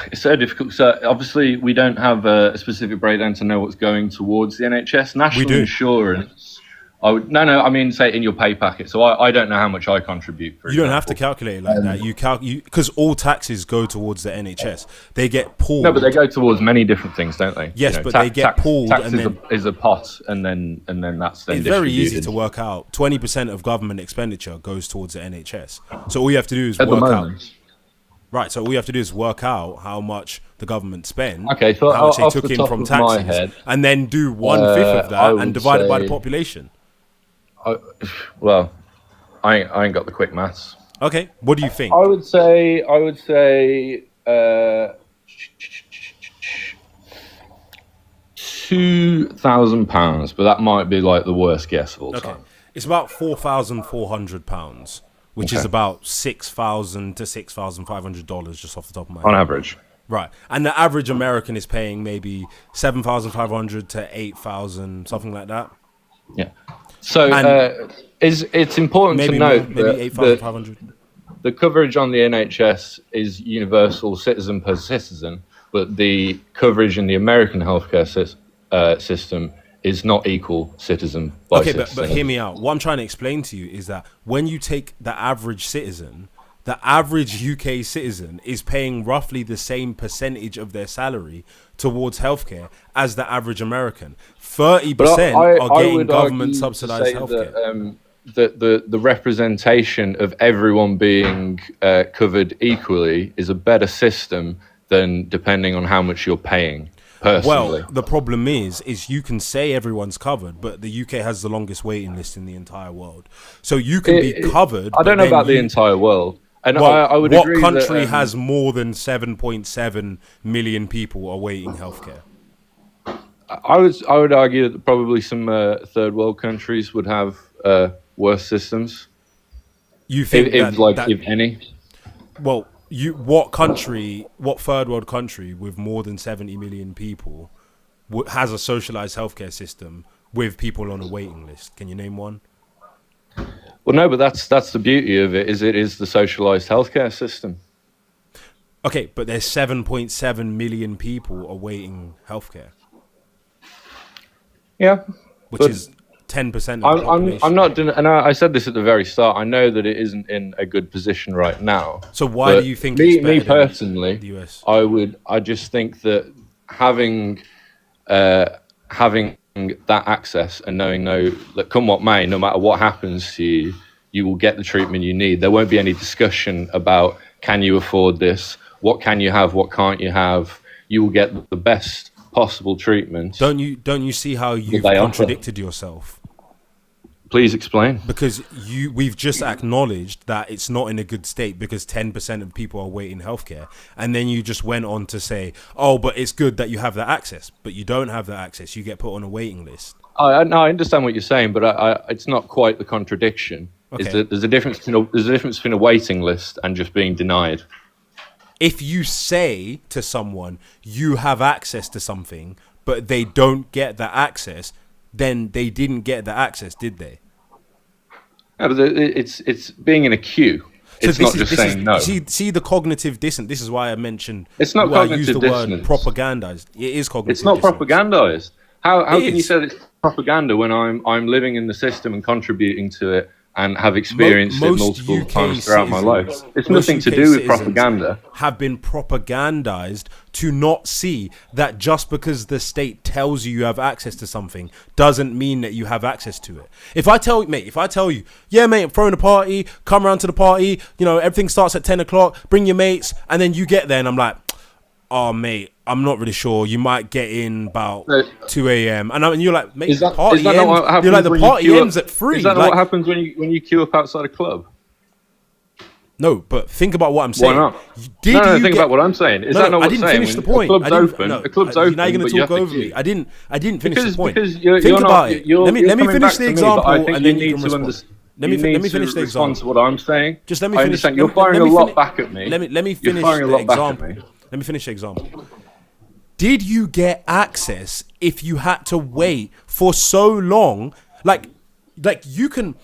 It's so difficult. So obviously, we don't have a specific breakdown to know what's going towards the NHS. National insurance. I mean, say in your pay packet. So I don't know how much I contribute. You don't have to calculate it like that. You because all taxes go towards the NHS. They get pulled. No, but they go towards many different things, don't they? Yes, but they get pulled. Tax is a pot, and then that's then. It's very easy to work out. 20% of government expenditure goes towards the NHS. So all you have to do is work out. Right, so all you have to do is work out how much the government spent, okay, so how much they took in from taxes, and then do 1/5 of that and divide it by the population. Well, I ain't got the quick maths. Okay, what do you think? I would say £2,000, but that might be like the worst guess of all Okay, time. it's about £4,400, which is Okay. about $6,000 to $6,500 just off the top of my On head. average. Right, and the average American is paying maybe 7,500 to 8,000, something like that. Yeah. So And it's important Maybe to more, note maybe that 8,500. the coverage on the NHS is universal, citizen per citizen, but the coverage in the American healthcare system is not equal citizen by Okay, citizen. but hear me out. What I'm trying to explain to you is that when you take the average citizen, the average UK citizen is paying roughly the same percentage of their salary towards healthcare as the average American. 30% are getting would government argue to subsidized say healthcare. that the representation of everyone being covered equally is a better system than depending on how much you're paying personally. Well, the problem is you can say everyone's covered, but the UK has the longest waiting list in the entire world. So you can be covered. I don't know about the entire world. And I would what agree country that, has more than 7.7 million people awaiting healthcare? I would argue that probably some third world countries would have worse systems, You think if any. well, what third world country with more than 70 million people has a socialized healthcare system with people on a waiting list? Can you name one? Well, no, but that's the beauty of it. It is the socialized healthcare system. Okay, but there's 7.7 million people awaiting healthcare, Yeah, which but is 10% of the population. I'm not, and I said this at the very start. I know that it isn't in a good position right now. So why but do you think it's better me than personally, the US? I just think that having that access and knowing that come what may, no matter what happens to you, you will get the treatment you need. There won't be any discussion about can you afford this, what can you have, what can't you have. You will get the best possible treatment. Don't you see how you've they offer. contradicted yourself? Please explain. Because we've just acknowledged that it's not in a good state because 10% of people are waiting healthcare, and then you just went on to say, "Oh, but it's good that you have that access." But you don't have that access. You get put on a waiting list. I understand what you're saying, but it's not quite the contradiction. Okay. Is that there's a difference between a waiting list and just being denied. If you say to someone you have access to something, but they don't get that access, then they didn't get the access, did they? Yeah, but it's being in a queue. It's not just saying no. See the cognitive dissonance. This is why I mentioned. It's not why I used cognitive the word dissonance. propagandized. It is cognitive. It's not dissonance. propagandized. How can you is. say that it's propaganda when I'm living in the system and contributing to it and have experienced it Most multiple UK times throughout my life? citizens- It's most nothing to UK do with citizens propaganda. Have been propagandized to not see that just because the state tells you have access to something doesn't mean that you have access to it. If I tell you, yeah, mate, I'm throwing a party, come around to the party, everything starts at 10 o'clock, bring your mates, and then you get there and I'm like, oh, mate, I'm not really sure. You might get in about 2 a.m. And you're like, mate, Is the that party not ends. what happens You're like, the when you party queue up- ends at 3. Is that not what happens when you queue up outside a club? No, but think about what I'm saying. Why not? Think about what I'm saying. Is that not I what's didn't saying? finish the When point. A club's I didn't- open. no, A club's now open. you're going but to you talk have to over me. queue. I didn't finish the point. Because you're Think not, about it. You're, Let me you're coming finish back the to me, but example, I think and you then you need can to respond. understand. Let me finish the respond example. to what I'm saying. Just let me I finish. understand. You're firing a lot back at me. Let me You're finish firing a the lot back at example. me. Let me finish the example. Did you get access if you had to wait for so long? Like you can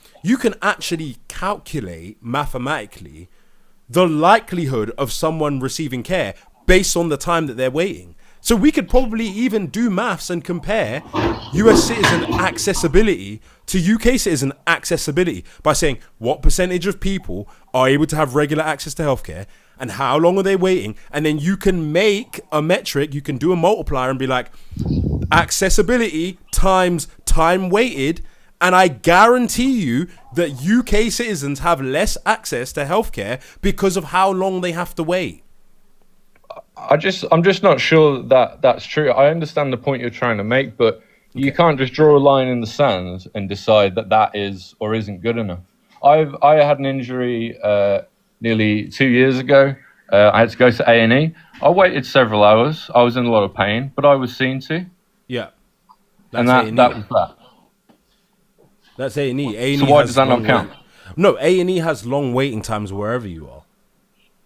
actually calculate mathematically the likelihood of someone receiving care based on the time that they're waiting. So we could probably even do maths and compare US citizen accessibility to UK citizen accessibility by saying what percentage of people are able to have regular access to healthcare and how long are they waiting. And then you can make a metric, you can do a multiplier and be like accessibility times time waited. And I guarantee you that UK citizens have less access to healthcare because of how long they have to wait. I'm just not sure that that's true. I understand the point you're trying to make, but you can't just draw a line in the sand and decide that is or isn't good enough. I had an injury nearly 2 years ago. I had to go to A&E. I waited several hours. I was in a lot of pain, but I was seen to. Yeah. and That's A&E. that was that. That's A&E. A&E So why has does that not long count? No, A&E has long waiting times wherever you are.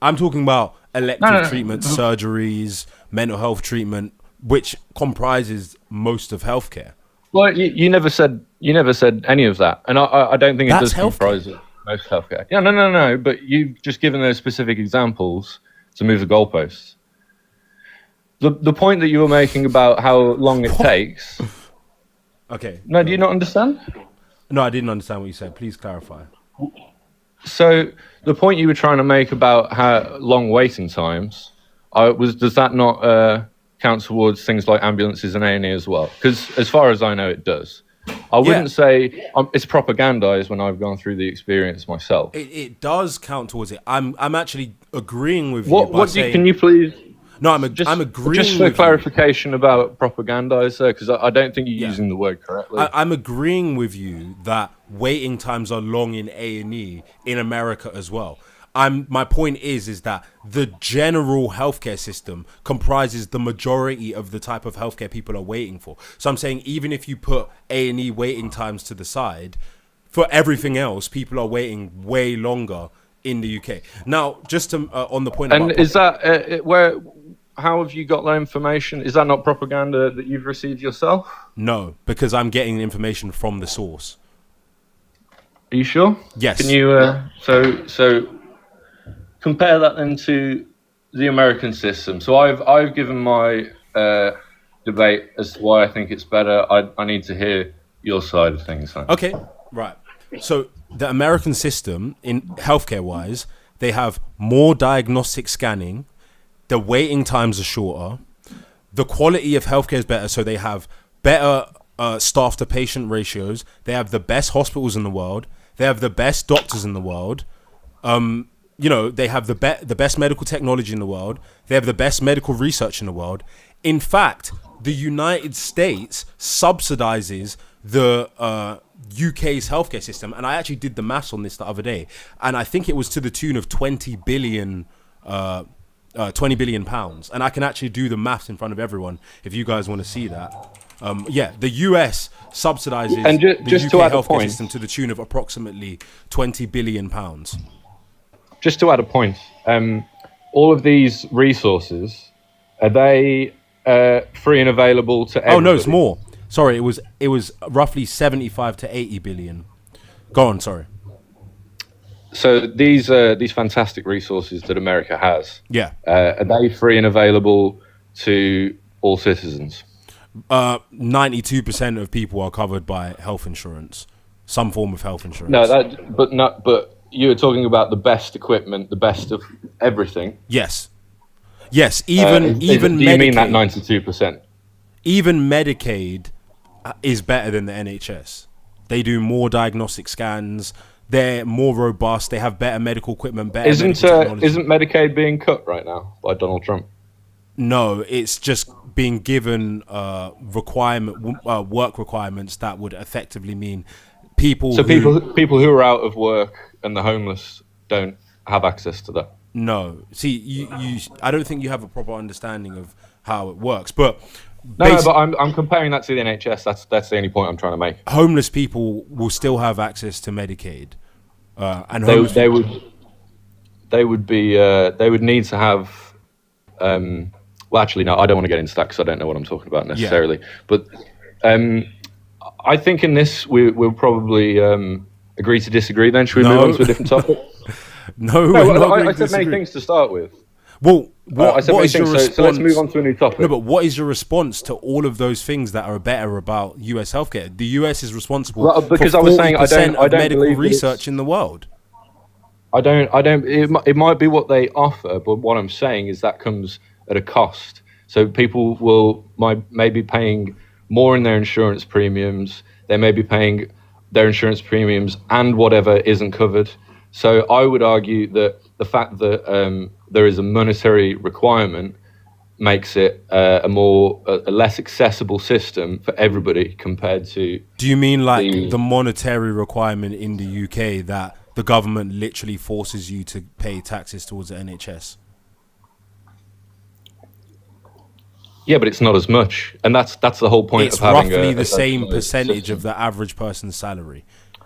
I'm talking about elective No. treatments, surgeries, mental health treatment, which comprises most of healthcare. Well, you never said any of that, and I don't think it That's does comprise of most healthcare. Yeah, no. But you've just given those specific examples to move the goalposts. The point that you were making about how long it takes. Okay. No, do you not understand? No, I didn't understand what you said. Please clarify. So the point you were trying to make about how long waiting times, does that not count towards things like ambulances and A&E as well? Because as far as I know, it does. I wouldn't say it's propagandized when I've gone through the experience myself. It does count towards it. I'm actually agreeing with you. Can you please? No, I'm agreeing. Just for with clarification about propagandized, because I don't think you're using the word correctly. I'm agreeing with you that waiting times are long in A&E in America as well. My point is that the general healthcare system comprises the majority of the type of healthcare people are waiting for. So I'm saying even if you put A&E waiting times to the side, for everything else, people are waiting way longer in the UK. Now, just to, on the point. And is that how have you got that information? Is that not propaganda that you've received yourself? No, because I'm getting the information from the source. Are you sure? Yes. Can you so compare that then to the American system? So I've given my debate as to why I think it's better. I need to hear your side of things. Then. Okay, right. So the American system, in healthcare wise, they have more diagnostic scanning. The waiting times are shorter. The quality of healthcare is better. So they have better staff to patient ratios. They have the best hospitals in the world. They have the best doctors in the world. They have the best medical technology in the world. They have the best medical research in the world. In fact, the United States subsidizes the UK's healthcare system. And I actually did the maths on this the other day. And I think it was to the tune of 20 billion pounds. And I can actually do the maths in front of everyone if you guys want to see that. The US subsidizes and the just UK to add a healthcare point, system to the tune of approximately 20 billion pounds. Just to add a point, all of these resources, are they free and available to everybody? Oh no, it's more. Sorry, it was roughly 75 to 80 billion. Go on, sorry. So these fantastic resources that America has, are they free and available to all citizens? 92% of people are covered by health insurance, some form of health insurance. No, but you were talking about the best equipment, the best of everything. Yes. Even do you Medicaid, mean that 92%? Even Medicaid is better than the NHS. They do more diagnostic scans. They're more robust. They have better medical equipment, better medical technology. Isn't Medicaid being cut right now by Donald Trump? No, it's just being given work requirements that would effectively mean people who are out of work and the homeless don't have access to that. No, see, I don't think you have a proper understanding of how it works. But but I'm comparing that to the NHS. That's the only point I'm trying to make. Homeless people will still have access to Medicaid, and they would need to have. Well, actually, no, I don't want to get into that because I don't know what I'm talking about necessarily. Yeah. But I think in this we'll probably agree to disagree. Then should we move on to a different topic? I said many things to start with. Well, I said many things, so let's move on to a new topic. No, but what is your response to all of those things that are better about US healthcare? The US is responsible for 40% of medical research in the world. I don't. It might be what they offer, but what I'm saying is that comes at a cost. So people may be paying more in their insurance premiums. They may be paying their insurance premiums and whatever isn't covered. So I would argue that the fact that there is a monetary requirement makes it a less accessible system for everybody compared to. Do you mean like the monetary requirement in the UK that the government literally forces you to pay taxes towards the NHS? Yeah, but it's not as much, and that's the whole point It's of having roughly a the same socialised percentage system. of the average person's salary.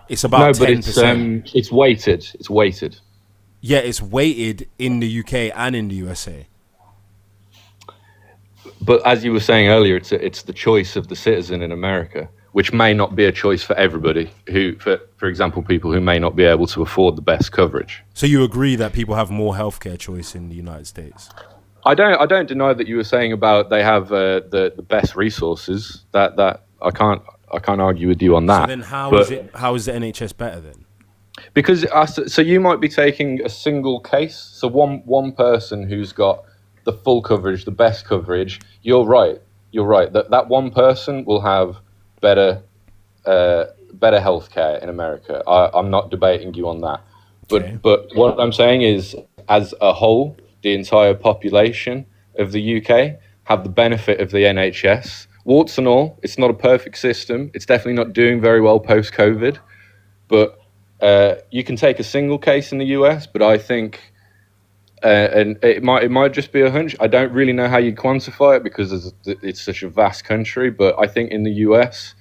It's No, about but 10%. it's weighted. It's weighted. Yeah, it's weighted in the UK and in the USA. But as you were saying earlier, it's the choice of the citizen in America, which may not be a choice for everybody. For example, people who may not be able to afford the best coverage. So you agree that people have more healthcare choice in the United States? I don't deny that you were saying about they have the best resources. That I can't argue with you on that. So then how But- is the NHS better then? Because so you might be taking a single case. So one person who's got the full coverage, the best coverage. You're right. That one person will have better healthcare in America. I'm not debating you on that. Okay. But what I'm saying is, as a whole, the entire population of the UK have the benefit of the NHS. Warts and all, it's not a perfect system. It's definitely not doing very well post-COVID. But you can take a single case in the US, but I think, and it might just be a hunch. I don't really know how you quantify it because it's such a vast country. But I think in the US,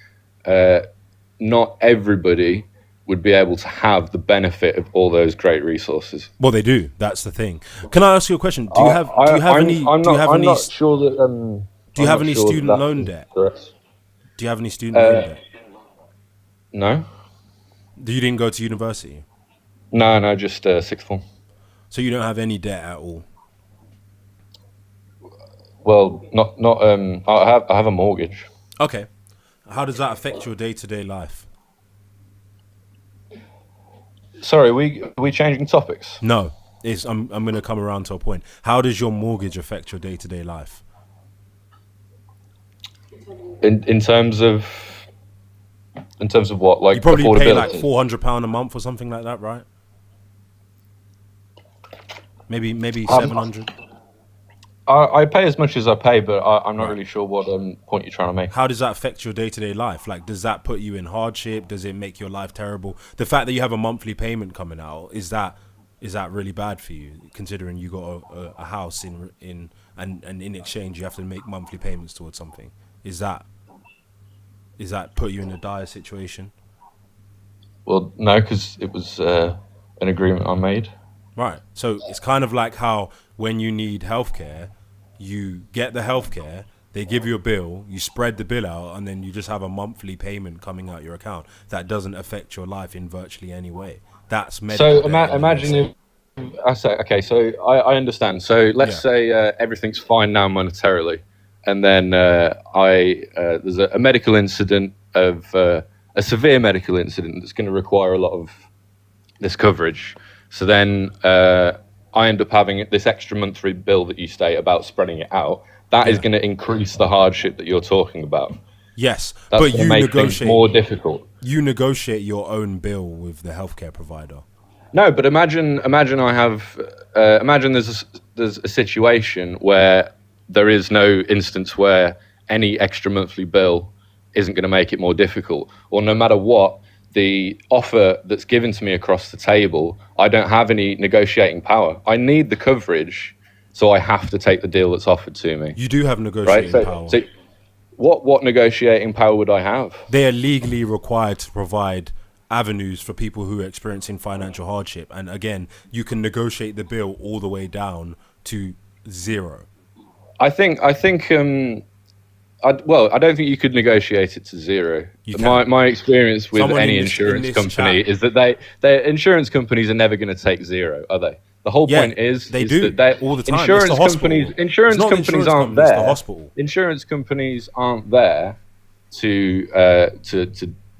not everybody would be able to have the benefit of all those great resources. Well, they do. That's the thing. Can I ask you a question? Do you have any student loan debt? Do you have any student loan debt? No. You didn't go to university, No, just sixth form. so you don't have any debt at all. Well, not. I have a mortgage. Okay. How does that affect your day-to-day life? Sorry, are we changing topics? No. I'm going to come around to a point. How does your mortgage affect your day-to-day life? In terms of what, like You probably affordability? pay like £400 a month or something like that, right? Maybe 700. I pay as much as I pay, but I'm not really sure what point you're trying to make. How does that affect your day-to-day life? Like, does that put you in hardship? Does it make your life terrible? The fact that you have a monthly payment coming out, is that really bad for you, considering you got a house and in exchange you have to make monthly payments towards something? Is that put you in a dire situation? Well, no, because it was an agreement I made. Right. So it's kind of like how when you need healthcare, you get the healthcare, they give you a bill, you spread the bill out, and then you just have a monthly payment coming out your account. That doesn't affect your life in virtually any way. That's medical. So imagine if I say, okay, so I understand. So let's say everything's fine now monetarily, and then there's a medical incident of a severe medical incident that's going to require a lot of this coverage. So then I end up having this extra monthly bill that you state about spreading it out. That is going to increase the hardship that you're talking about. Yes, That's but going to you make things negotiate more difficult. You negotiate your own bill with the healthcare provider. No, but imagine I have imagine there's a situation where there is no instance where any extra monthly bill isn't going to make it more difficult, or no matter what the offer that's given to me across the table, I don't have any negotiating power. I need the coverage, so I have to take the deal that's offered to me. You do have negotiating power. So what negotiating power would I have? They are legally required to provide avenues for people who are experiencing financial hardship, and again, you can negotiate the bill all the way down to zero. I don't think you could negotiate it to zero. My experience with any insurance company is that their insurance companies are never going to take zero, are they? The whole point is they do that all the time. Insurance companies aren't there. The hospital. Insurance companies aren't there to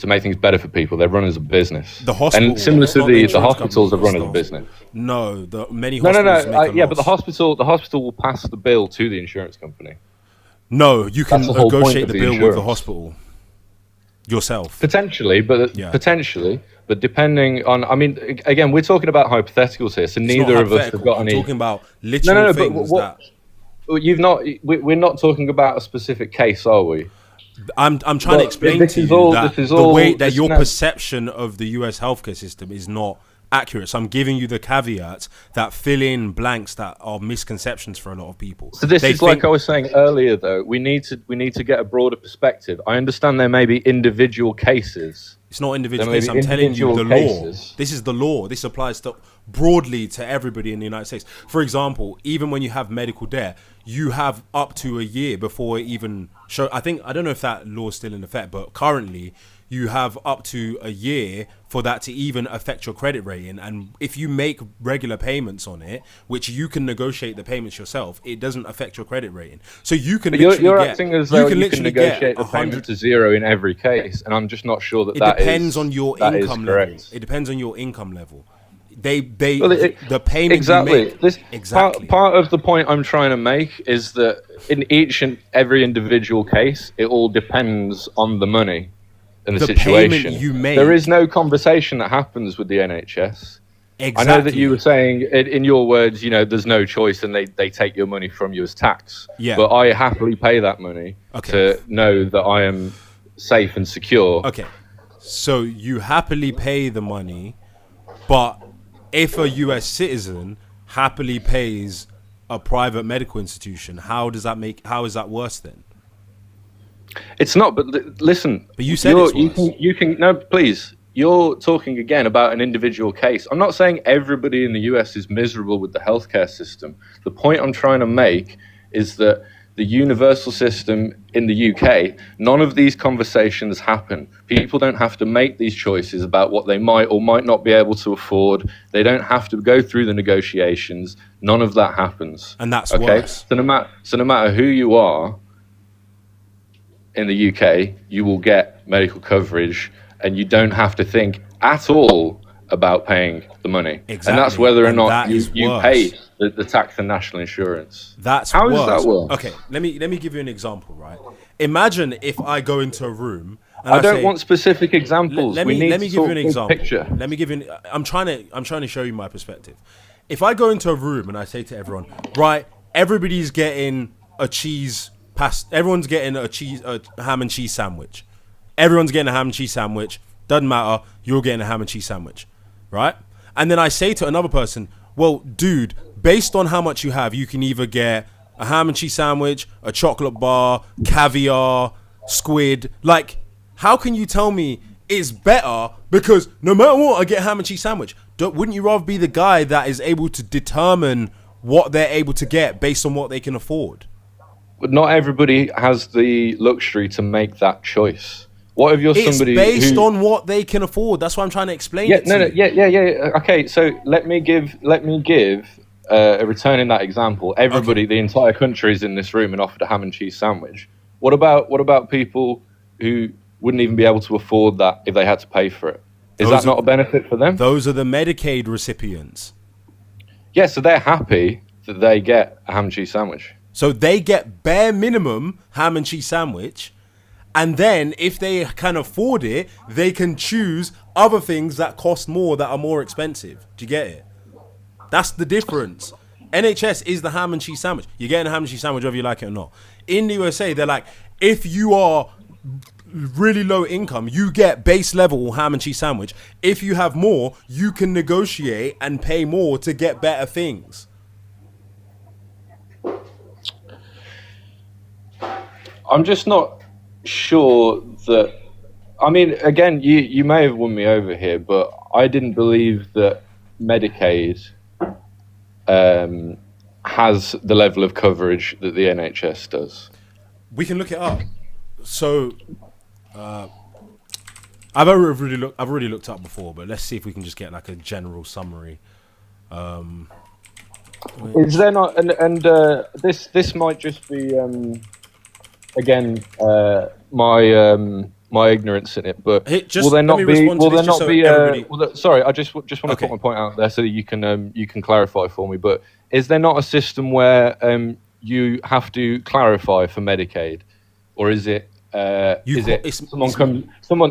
make things better for people. They're run as a business. The hospital, and similar to the hospitals are run as a business. No, many hospitals make a yeah, loss. but the hospital will pass the bill to the insurance company. No, you can negotiate the bill insurance. with the hospital yourself. Potentially, but depending on, I mean, again, we're talking about hypotheticals here, so neither of us have got any. I'm talking about literal things that. We're not talking about a specific case, are we? I'm trying to explain to you that the way that your perception of the US healthcare system is not accurate. So I'm giving you the caveats that fill in blanks that are misconceptions for a lot of people. So this They is like think- I was saying earlier, though. We need to get a broader perspective. I understand there may be individual cases. It's not individual There may case. be I'm telling you the individual law. cases. This is the law. This applies to broadly to everybody in the United States. For example, even when you have medical debt, you have up to a year before it even show. I don't know if that law is still in effect, but currently you have up to a year for that to even affect your credit rating. And if you make regular payments on it, which you can negotiate the payments yourself, it doesn't affect your credit rating. So you can But literally you're get, acting as though you can literally get negotiate the 100. payment to zero in every case, and I'm just not sure that It that depends is- on your that is income level. correct. It depends on your income level. Well, The payment exactly. you make. This Exactly. part of the point I'm trying to make is that in each and every individual case, it all depends on the money and the The payment situation. you make- There is no conversation that happens with the NHS. Exactly. I know that you were saying, in your words, there's no choice and they take your money from you as tax. Yeah. But I happily pay that money Okay. to know that I am safe and secure. Okay. So you happily pay the money, but if a US citizen happily pays a private medical institution, how is that worse then? It's not, but listen. But you said you're- it's worse. you can no, please. You're talking again about an individual case. I'm not saying everybody in the US is miserable with the healthcare system. The point I'm trying to make is that the universal system in the UK, none of these conversations happen. People don't have to make these choices about what they might or might not be able to afford. They don't have to go through the negotiations. None of that happens. And that's okay? worse. So no matter who you are in the UK, you will get medical coverage, and you don't have to think at all about paying the money. Exactly. And that's whether or And not that is you worse. pay the tax and national insurance. That's How worse. does that work? Okay, let me give you an example, right? Imagine if I go into a room and I don't say, want specific examples. Let we me need let me to give you talk an big example. Picture. Let me give you. I'm trying to show you my perspective. If I go into a room and I say to everyone, right, everybody's getting a cheese past. Everyone's getting a ham and cheese sandwich. Everyone's getting a ham and cheese sandwich. Doesn't matter. You're getting a ham and cheese sandwich, right? And then I say to another person, well, dude, based on how much you have, you can either get a ham and cheese sandwich, a chocolate bar, caviar, squid. Like, how can you tell me it's better? Because no matter what, I get a ham and cheese sandwich. Wouldn't you rather be the guy that is able to determine what they're able to get based on what they can afford? But not everybody has the luxury to make that choice. What if you're It's somebody based who... on what they can afford. That's why I'm trying to explain Yeah, it to no, you. yeah. Okay, so let me give a return in that example. Everybody, the entire country is in this room and offered a ham and cheese sandwich. What about people who wouldn't even be able to afford that if they had to pay for it? Is Those that not a benefit for them? Those are the Medicaid recipients. Yeah, so they're happy that they get a ham and cheese sandwich. So they get bare minimum ham and cheese sandwich. And then if they can afford it, they can choose other things that cost more, that are more expensive. Do you get it? That's the difference. NHS is the ham and cheese sandwich. You're getting a ham and cheese sandwich whether you like it or not. In the USA, they're like, if you are really low income, you get base level ham and cheese sandwich. If you have more, you can negotiate and pay more to get better things. I'm just not sure that... I mean, again, you may have won me over here, but I didn't believe that Medicaid has the level of coverage that the NHS does. We can look it up. So, I've already looked up before, but let's see if we can just get like a general summary. Is there not? And this might just be again my ignorance in it, but Hey, just will there let not me be? respond to Will there this just not so be? everybody- Sorry, I just want to Okay. put my point out there so that you can clarify for me. But is there not a system where you have to clarify for Medicaid, or is it?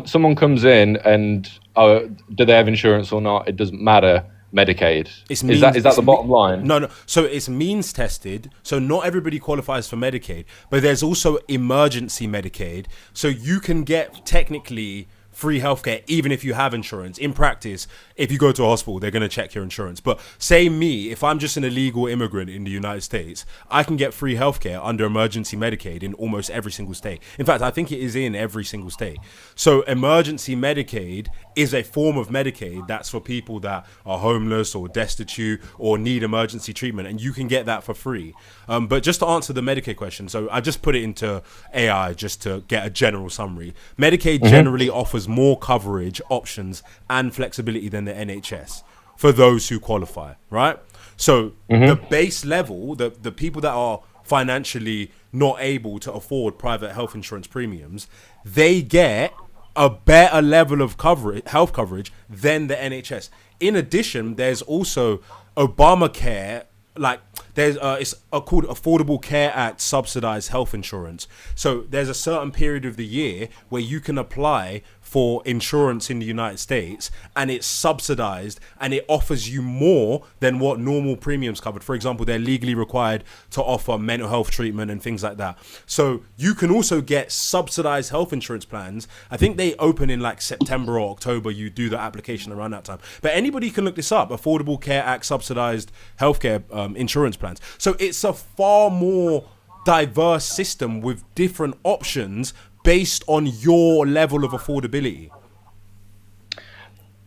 Someone comes in and do they have insurance or not? It doesn't matter. Medicaid. Is that the bottom line? No. So it's means tested. So not everybody qualifies for Medicaid, but there's also emergency Medicaid. So you can get technically free healthcare even if you have insurance. In practice, if you go to a hospital, they're going to check your insurance. But say me, if I'm just an illegal immigrant in the United States, I can get free healthcare under emergency Medicaid in almost every single state. In fact, I think it is in every single state. So emergency Medicaid is a form of Medicaid that's for people that are homeless or destitute or need emergency treatment, and you can get that for free. But just to answer the Medicaid question, so I just put it into AI just to get a general summary. Medicaid generally offers more coverage options and flexibility than the NHS for those who qualify, right? So the base level, the people that are financially not able to afford private health insurance premiums, they get a better level of coverage, health coverage, than the NHS. In addition, there's also Obamacare, like there's it's called Affordable Care Act subsidized health insurance. So there's a certain period of the year where you can apply for insurance in the United States, and it's subsidized and it offers you more than what normal premiums covered. For example, they're legally required to offer mental health treatment and things like that. So you can also get subsidized health insurance plans. I think they open in like September or October. You do the application around that time. But anybody can look this up: Affordable Care Act subsidized healthcare insurance plans. So it's a far more diverse system with different options based on your level of affordability.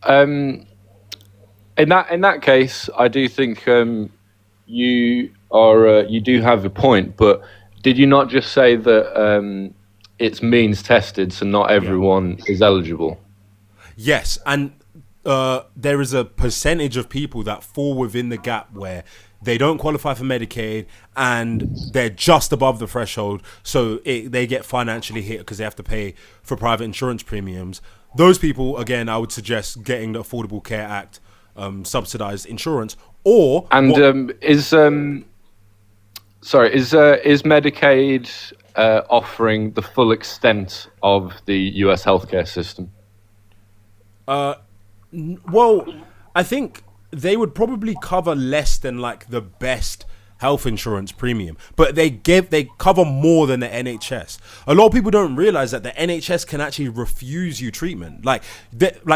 In that case, I do think you do have a point. But did you not just say that it's means tested, so not everyone is eligible? Yes, and there is a percentage of people that fall within the gap where they don't qualify for Medicaid and they're just above the threshold, so they get financially hit because they have to pay for private insurance premiums. Those people, again, I would suggest getting the Affordable Care Act subsidized insurance. Or is Medicaid offering the full extent of the US healthcare system? Well, I think they would probably cover less than like the best health insurance premium, but they cover more than the NHS. A lot of people don't realize that the NHS can actually refuse you treatment. Like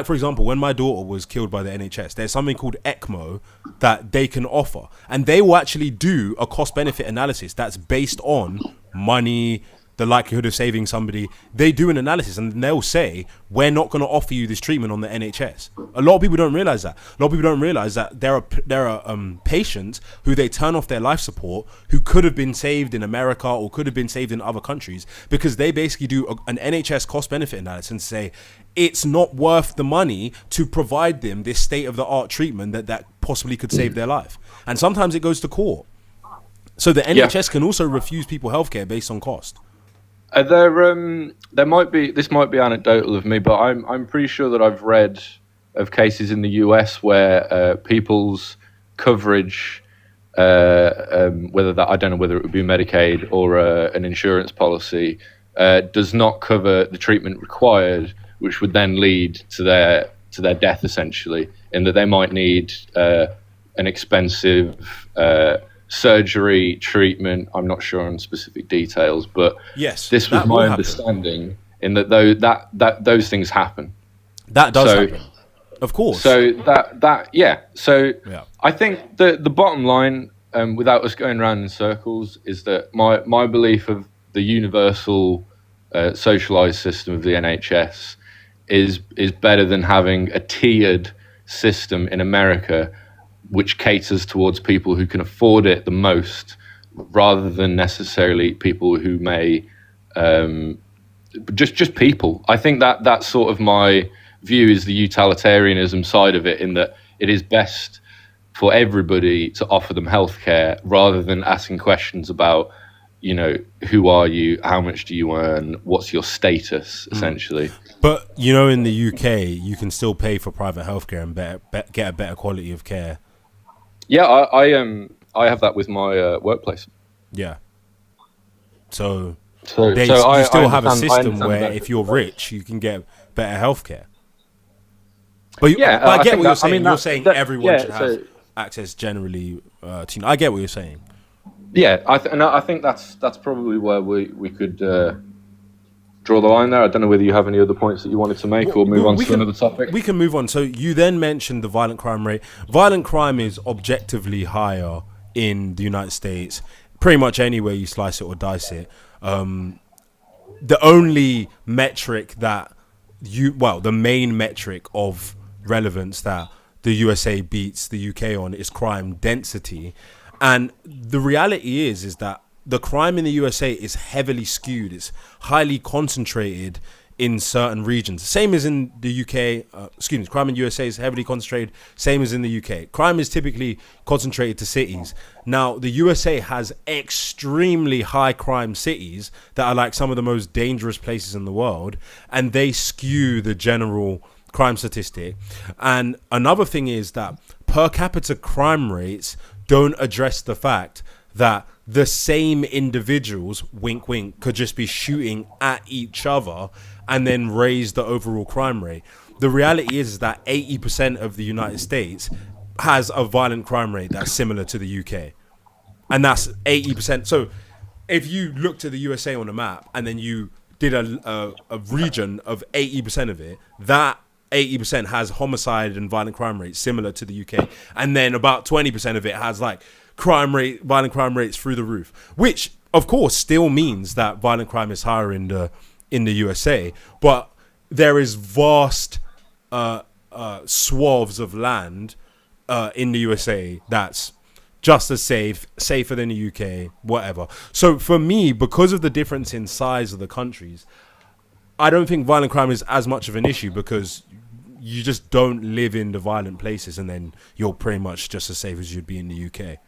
for example, when my daughter was killed by the NHS, there's something called ECMO that they can offer, and they will actually do a cost benefit analysis that's based on money, the likelihood of saving somebody. They do an analysis and they'll say, we're not going to offer you this treatment on the NHS. A lot of people don't realize that. A lot of people don't realize that there are patients who they turn off their life support who could have been saved in America or could have been saved in other countries, because they basically do an NHS cost benefit analysis and say it's not worth the money to provide them this state of the art treatment that possibly could save their life. And sometimes it goes to court. So the NHS can also refuse people healthcare based on cost. There might be, this might be anecdotal of me, but I'm pretty sure that I've read of cases in the US where people's coverage, whether that, I don't know whether it would be Medicaid or an insurance policy, does not cover the treatment required, which would then lead to their death essentially, in that they might need an expensive surgery, treatment. I'm not sure on specific details, but yes, this was my understanding, in that those things happen. That does happen, of course. So I think the bottom line, without us going around in circles, is that my belief of the universal socialized system of the NHS is better than having a tiered system in America, which caters towards people who can afford it the most, rather than necessarily people who may just people. I think that's sort of my view, is the utilitarianism side of it, in that it is best for everybody to offer them healthcare, rather than asking questions about, who are you, how much do you earn, what's your status, essentially. But in the UK, you can still pay for private healthcare and get a better quality of care. Yeah, I have that with my workplace. Yeah. So you still have a system where if you're rich, you can get better healthcare. But I get what you're saying. You're saying everyone should have access generally to. I get what you're saying. Yeah, I think that's probably where we could draw the line there. I don't know whether you have any other points that you wanted to make or move on to another topic. We can move on. So you then mentioned the violent crime rate. Violent crime is objectively higher in the United States, pretty much anywhere you slice it or dice it. The only metric the main metric of relevance that the USA beats the UK on is crime density. And the reality is that the crime in the USA is heavily skewed. It's highly concentrated in certain regions. Same as in the UK. Crime in the USA is heavily concentrated. Same as in the UK. Crime is typically concentrated to cities. Now, the USA has extremely high crime cities that are like some of the most dangerous places in the world, and they skew the general crime statistic. And another thing is that per capita crime rates don't address the fact that the same individuals, wink wink, could just be shooting at each other and then raise the overall crime rate. The reality is that 80% of the United States has a violent crime rate that's similar to the UK. And that's 80%. So if you looked at the USA on a map and then you did a region of 80% of it, that 80% has homicide and violent crime rates similar to the UK. And then about 20% of it has like violent crime rates through the roof, which of course still means that violent crime is higher in the USA, but there is vast swaths of land in the USA that's just as safer than the UK, whatever. So for me, because of the difference in size of the countries, I don't think violent crime is as much of an issue because you just don't live in the violent places and then you're pretty much just as safe as you'd be in the UK.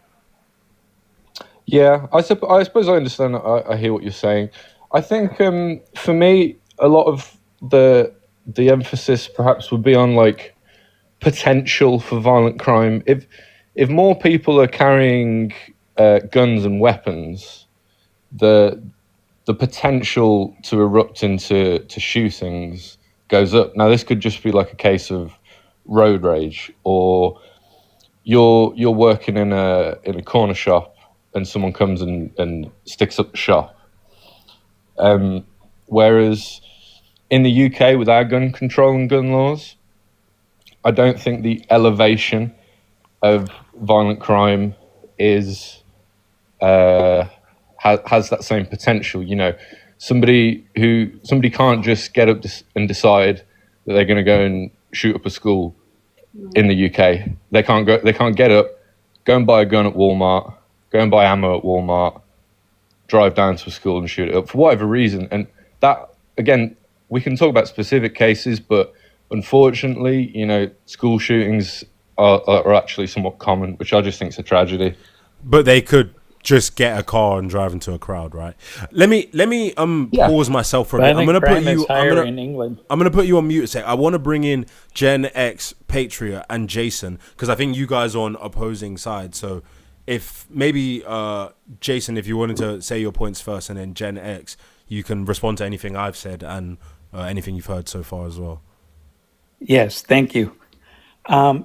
Yeah, I suppose I understand. I hear what you're saying. I think for me, a lot of the emphasis perhaps would be on like potential for violent crime. If more people are carrying guns and weapons, the potential to erupt into shootings goes up. Now, this could just be like a case of road rage, or you're working in a corner shop and someone comes and sticks up the shop. Whereas in the UK, with our gun control and gun laws, I don't think the elevation of violent crime is has that same potential. You know, somebody can't just get up and decide that they're going to go and shoot up a school in the UK. They can't get up, go and buy a gun at Walmart, go and buy ammo at Walmart, drive down to a school and shoot it up for whatever reason. And that, again, we can talk about specific cases, but unfortunately, you know, school shootings are actually somewhat common, which I just think is a tragedy. But they could just get a car and drive into a crowd, right? Let me pause myself for a bit. I'm gonna put you. In England. I'm gonna put you on mute a sec. I want to bring in Gen X, Patriot, and Jason because I think you guys are on opposing sides. So if maybe Jason, if you wanted to say your points first, and then Gen X, you can respond to anything I've said and anything you've heard so far as well. Yes, thank you.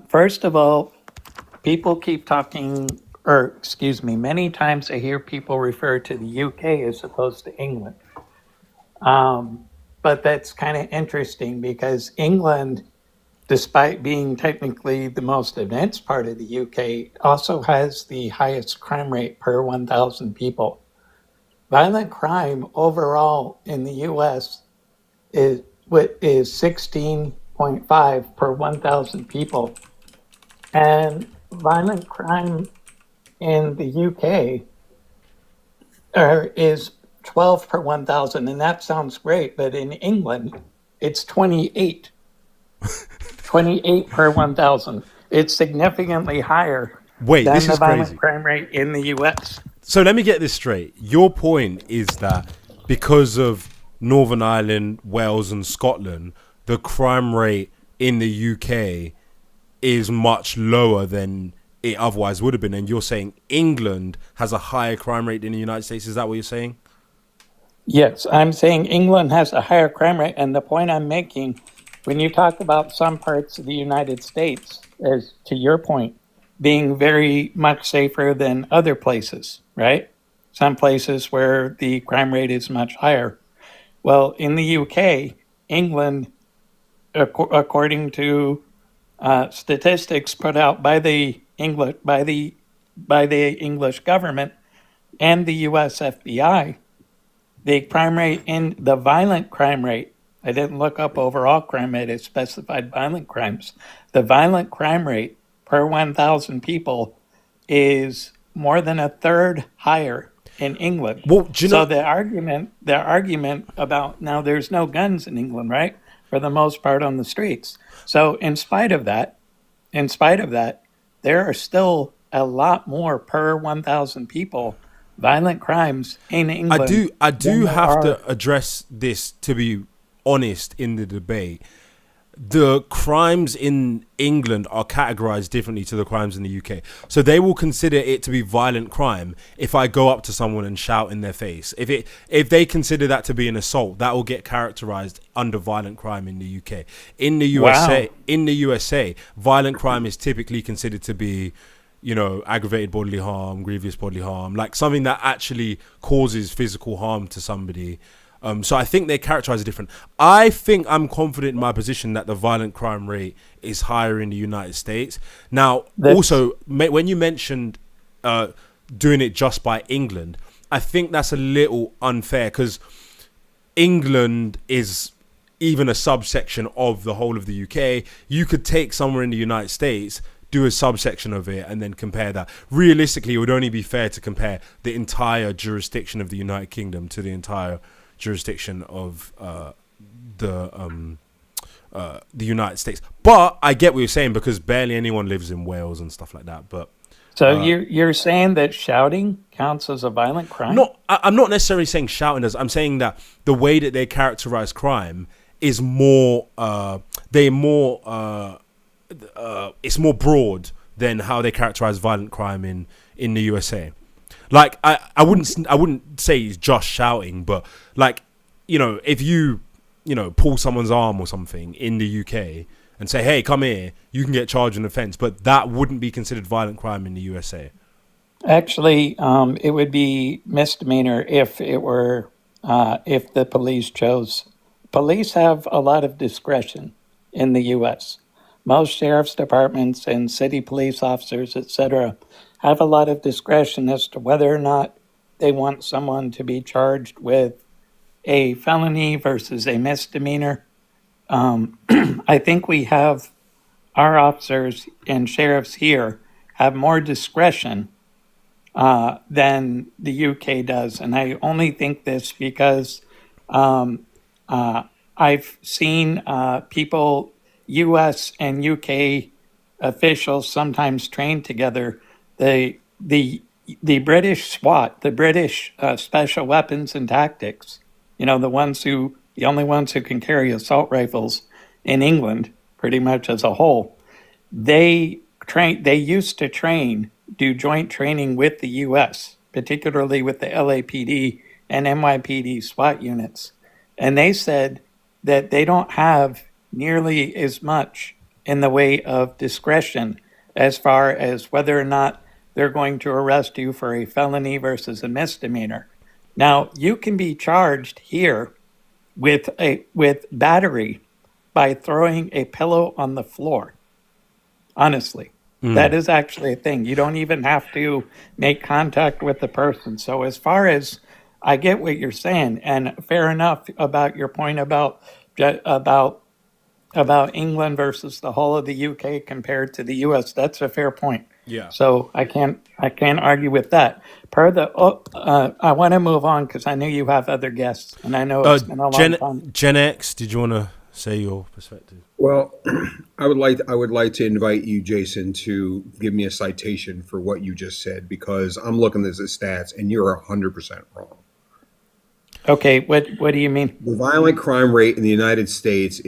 First of all, people keep talking, many times I hear people refer to the UK as opposed to England. But that's kind of interesting because England, despite being technically the most advanced part of the UK, also has the highest crime rate per 1,000 people. Violent crime overall in the US is 16.5 per 1,000 people. And violent crime in the UK is 12 per 1,000. And that sounds great, but in England, it's 28. 28 per 1,000. It's significantly higher Wait, than this the is violent crazy. crime rate in the US. So let me get this straight. Your point is that because of Northern Ireland, Wales, and Scotland, the crime rate in the UK is much lower than it otherwise would have been. And you're saying England has a higher crime rate than the United States. Is that what you're saying? Yes, I'm saying England has a higher crime rate. And the point I'm making, when you talk about some parts of the United States, as to your point, being very much safer than other places, right? Some places where the crime rate is much higher. Well, in the UK, England, according to statistics put out by the English government and the U.S. FBI, the crime rate in the violent crime rate. I didn't look up overall crime rate. It specified violent crimes. The violent crime rate per 1,000 people is more than a third higher in England. Well, do you So know? the argument about now there's no guns in England, right? For the most part on the streets. So in spite of that, there are still a lot more per 1,000 people violent crimes in I England do I than do there have are. to address this, to be honest, in the debate. The crimes in England are categorized differently to the crimes in the UK. So they will consider it to be violent crime if I go up to someone and shout in their face. If they consider that to be an assault, that will get characterized under violent crime in the UK. Wow. In the USA, violent crime is typically considered to be, aggravated bodily harm, grievous bodily harm, like something that actually causes physical harm to somebody. So I think they characterize it different. I think I'm confident in my position that the violent crime rate is higher in the United States. Now, That's also, when you mentioned doing it just by England, I think that's a little unfair because England is even a subsection of the whole of the UK. You could take somewhere in the United States, do a subsection of it, and then compare that. Realistically, it would only be fair to compare the entire jurisdiction of the United Kingdom to the entire jurisdiction of the United States. But I get what you're saying because barely anyone lives in Wales and stuff like that. But so you're saying that shouting counts as a violent crime? I'm not necessarily saying shouting does. I'm saying that the way that they characterize crime is more it's more broad than how they characterize violent crime in the USA. Like I wouldn't say it's just shouting, but like, if you pull someone's arm or something in the UK and say, hey, come here, you can get charged in offense, but that wouldn't be considered violent crime in the USA. Actually, it would be misdemeanor if it were if the police chose. Police have a lot of discretion in the U.S. Most sheriff's departments and city police officers, etc., have a lot of discretion as to whether or not they want someone to be charged with a felony versus a misdemeanor. I think we have our officers and sheriffs here have more discretion than the UK does. And I only think this because um, I've seen people, US and UK officials sometimes train together. The British SWAT, the British Special Weapons and Tactics, the only ones who can carry assault rifles in England, pretty much as a whole, they used to do joint training with the US, particularly with the LAPD and NYPD SWAT units. And they said that they don't have nearly as much in the way of discretion as far as whether or not they're going to arrest you for a felony versus a misdemeanor. Now, you can be charged here with battery by throwing a pillow on the floor. Honestly, that is actually a thing. You don't even have to make contact with the person. So as far as I get what you're saying, and fair enough about your point about England versus the whole of the UK compared to the US. That's a fair point. Yeah. So I can't argue with that. I want to move on because I know you have other guests, and I know it's been a long time. Gen X, did you want to say your perspective? Well, I would like to invite you, Jason, to give me a citation for what you just said because I'm looking at the stats and you're 100% wrong. Okay, what do you mean? The violent crime rate in the United States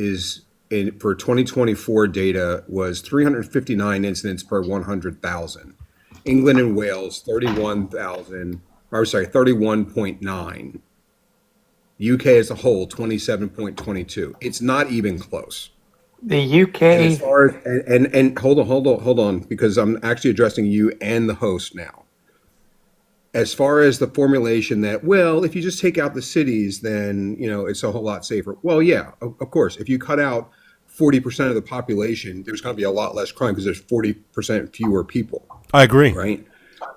for 2024 data was 359 incidents per 100,000. England and Wales 31.9. UK as a whole 27.22. It's not even close. The And as UK, far as and hold on, because I'm actually addressing you and the host now. as far as the formulation that, well, if you just take out the cities, then, it's a whole lot safer. Well, yeah, of course, if you cut out 40% of the population, there's going to be a lot less crime because there's 40% fewer people, I agree. right?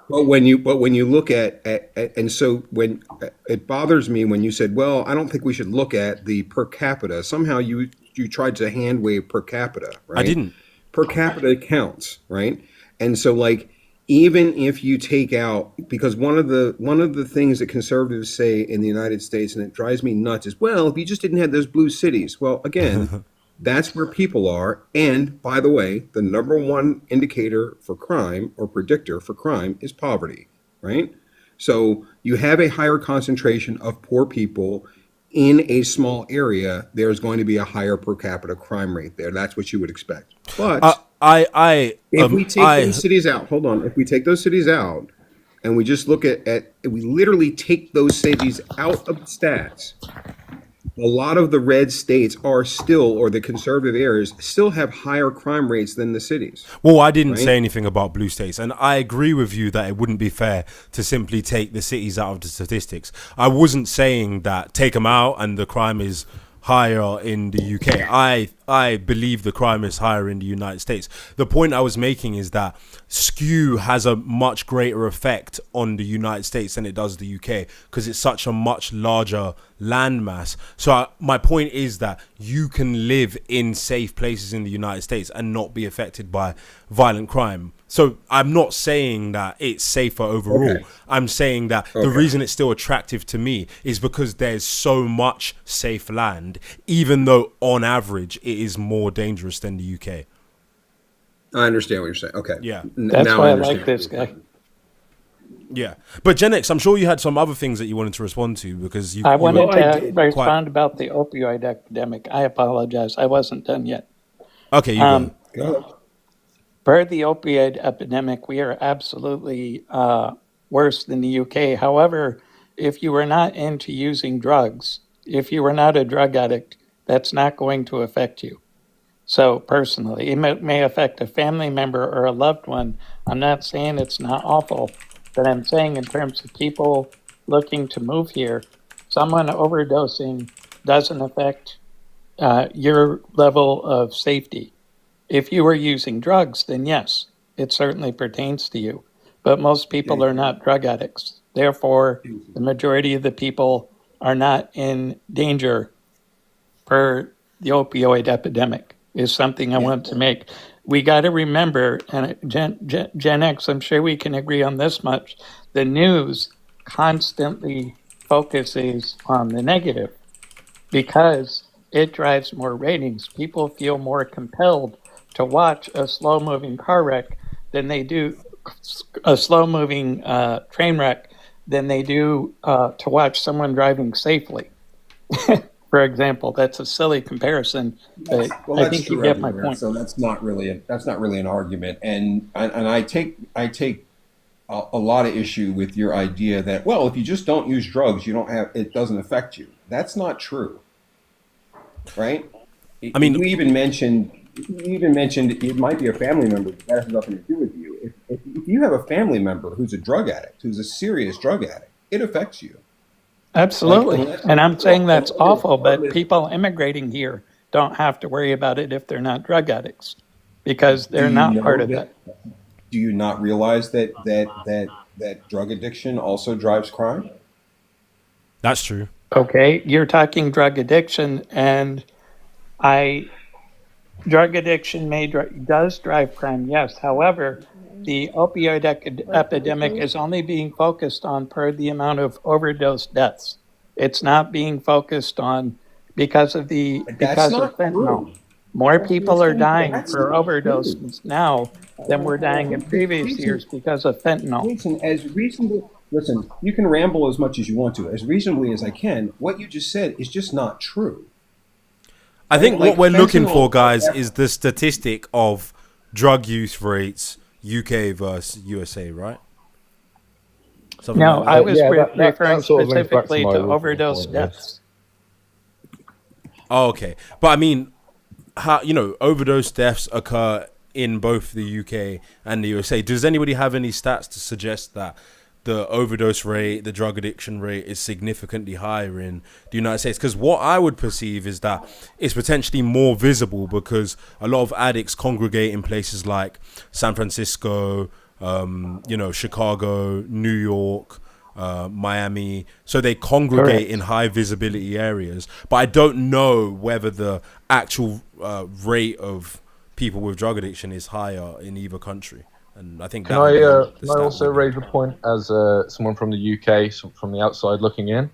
But when you look at and so when it bothers me when you said, well, I don't think we should look at the per capita. Somehow you tried to hand wave per capita, right? I didn't. Per capita counts, right? And so like even if you take out, because one of the things that conservatives say in the United States, and it drives me nuts, is, well, if you just didn't have those blue cities. Well, again, that's where people are. And by the way, the number one indicator for crime or predictor for crime is poverty, right? So you have a higher concentration of poor people in a small area, there's going to be a higher per capita crime rate there. That's what you would expect. But if we take those cities out, hold on, if we take those cities out and we just look at we literally take those cities out of the stats, a lot of the red states are still, or the conservative areas, still have higher crime rates than the cities. Well, I didn't say anything about blue states, and I agree with you that it wouldn't be fair to simply take the cities out of the statistics. I wasn't saying that take them out and the crime is higher in the UK. I believe the crime is higher in the United States. The point I was making is that skew has a much greater effect on the United States than it does the UK because it's such a much larger landmass. So my point is that you can live in safe places in the United States and not be affected by violent crime. So I'm not saying that it's safer overall. Okay. I'm saying that the reason it's still attractive to me is because there's so much safe land, even though on average it is more dangerous than the UK. I understand what you're saying. Okay. Yeah. That's Now why I understand. like this guy. Yeah. But Gen X, I'm sure you had some other things that you wanted to respond to because I wanted were to respond about the opioid epidemic. I apologize. I wasn't done yet. Okay, you go. Go ahead. For the opioid epidemic, we are absolutely worse than the UK. However, if you are not into using drugs, if you are not a drug addict, that's not going to affect you. So personally, it may affect a family member or a loved one. I'm not saying it's not awful, but I'm saying in terms of people looking to move here, someone overdosing doesn't affect your level of safety. If you are using drugs, then yes, it certainly pertains to you. But most people are not drug addicts. Therefore, the majority of the people are not in danger for the opioid epidemic is something I want to make. We got to remember, and Gen X, I'm sure we can agree on this much, the news constantly focuses on the negative because it drives more ratings. People feel more compelled to watch a slow-moving car wreck than they do a slow-moving train wreck than they do to watch someone driving safely. For example, that's a silly comparison, but I think you get my point. So that's not really an argument, and I take a lot of issue with your idea that, well, if you just don't use drugs, it doesn't affect you. That's not true, right? I mean, you even mentioned it might be a family member, but that has nothing to do with you. If you have a family member who's a drug addict, who's a serious drug addict, it affects you. Absolutely. And I'm saying that's awful, but people immigrating here don't have to worry about it if they're not drug addicts because they're not part of that. Do you not realize that drug addiction also drives crime? That's true. Okay, you're talking drug addiction, and drug addiction does drive crime, yes. However, the opioid epidemic is only being focused on per the amount of overdose deaths. It's not being focused on because of fentanyl. True. More people are dying for overdoses now than were dying in previous years because of fentanyl. Listen, you can ramble as much as you want to. As reasonably as I can, what you just said is just not true. I think Like what we're looking fentanyl- for, guys, is the statistic of drug use rates UK versus USA, right? Something No, like I that. was referring that sort of links back to specifically my to original overdose point, yes. deaths. Oh, okay. But I mean, how overdose deaths occur in both the UK and the USA. Does anybody have any stats to suggest that the overdose rate, the drug addiction rate is significantly higher in the United States. Because what I would perceive is that it's potentially more visible because a lot of addicts congregate in places like San Francisco, Chicago, New York, Miami. So they congregate Correct. in high visibility areas. But I don't know whether the actual rate of people with drug addiction is higher in either country. And I think Can that would be the I stat also would be. raise a point as someone from the UK, from the outside looking in?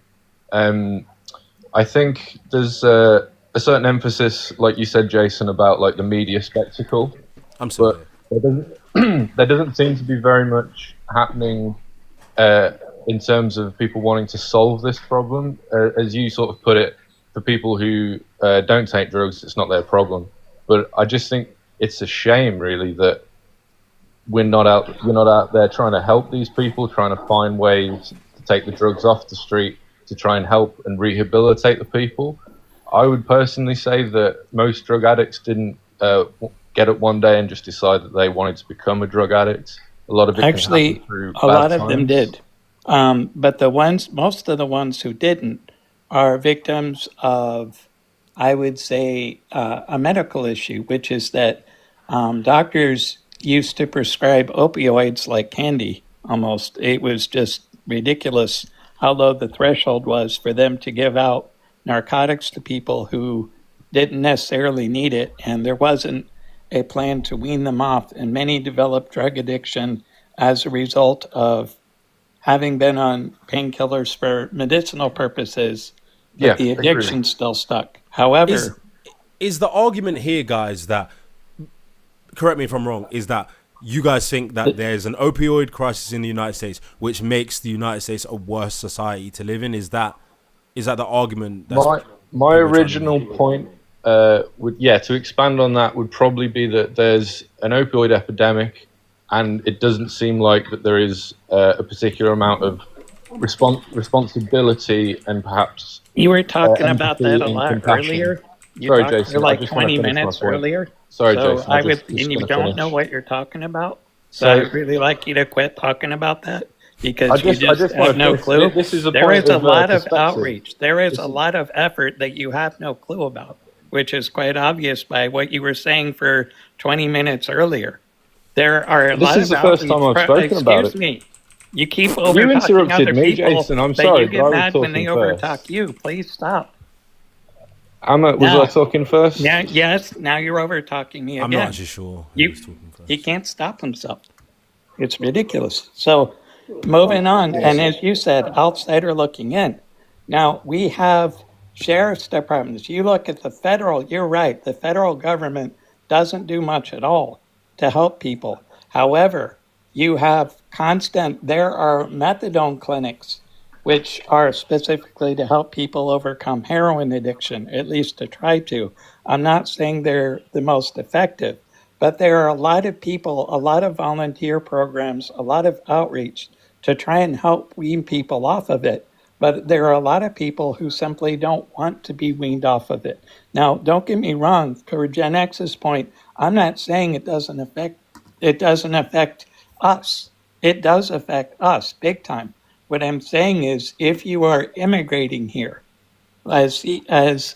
I think there's a certain emphasis, like you said, Jason, about like the media spectacle, I'm sorry. but there doesn't seem to be very much happening in terms of people wanting to solve this problem. As you sort of put it, for people who don't take drugs, it's not their problem. But I just think it's a shame, really, that we're not out there trying to help these people, trying to find ways to take the drugs off the street, to try and help and rehabilitate the people. I would personally say that most drug addicts didn't get up one day and just decide that they wanted to become a drug addict. A lot of it Actually, can happen through a bad lot of them times. did. But most of the ones who didn't are victims of, I would say, a medical issue, which is that doctors used to prescribe opioids like candy almost. It was just ridiculous how low the threshold was for them to give out narcotics to people who didn't necessarily need it, and there wasn't a plan to wean them off. And many developed drug addiction as a result of having been on painkillers for medicinal purposes, but Yeah, the agreed. addiction still stuck. However, Is the argument here, guys, that, correct me if I'm wrong, is that you guys think that there's an opioid crisis in the United States, which makes the United States a worse society to live in? Is that the argument? My people are trying to original make? point to expand on that would probably be that there's an opioid epidemic, and it doesn't seem like that there is a particular amount of responsibility and perhaps you were talking about empathy that a and lot compassion. earlier. You Sorry, talked Jason, for I like just wanna 20 finish my minutes point. earlier. Sorry, So Jason, I just would, and you gonna don't finish. know what you're talking about. So So- I'd really like you to quit talking about that because I you just just wanna have no finish. clue. This is a There point is a of, lot of perspective. outreach. There is This a is- lot of effort that you have no clue about, which is quite obvious by what you were saying for 20 minutes earlier. There are a This lot is of the first time outreach I've pro- spoken about Excuse it. me. You keep over talking interrupted other me, people, Jason. I'm but sorry, you but I get was mad when they talking first. overtalk you. Please stop. Was Now- I talking first? Yeah, yes, now you're over talking me again. I'm not actually sure who You- was talking first. He can't stop himself. It's ridiculous. So, moving on, and as you said, outsider looking in. Now, we have sheriff's departments. You look at the federal, you're right, the federal government doesn't do much at all to help people. However, you have there are methadone clinics which are specifically to help people overcome heroin addiction, at least to try to. I'm not saying they're the most effective, but there are a lot of people, a lot of volunteer programs, a lot of outreach to try and help wean people off of it. But there are a lot of people who simply don't want to be weaned off of it. Now, don't get me wrong, for Gen X's point, I'm not saying it doesn't affect us. It does affect us big time. What I'm saying is, if you are immigrating here, as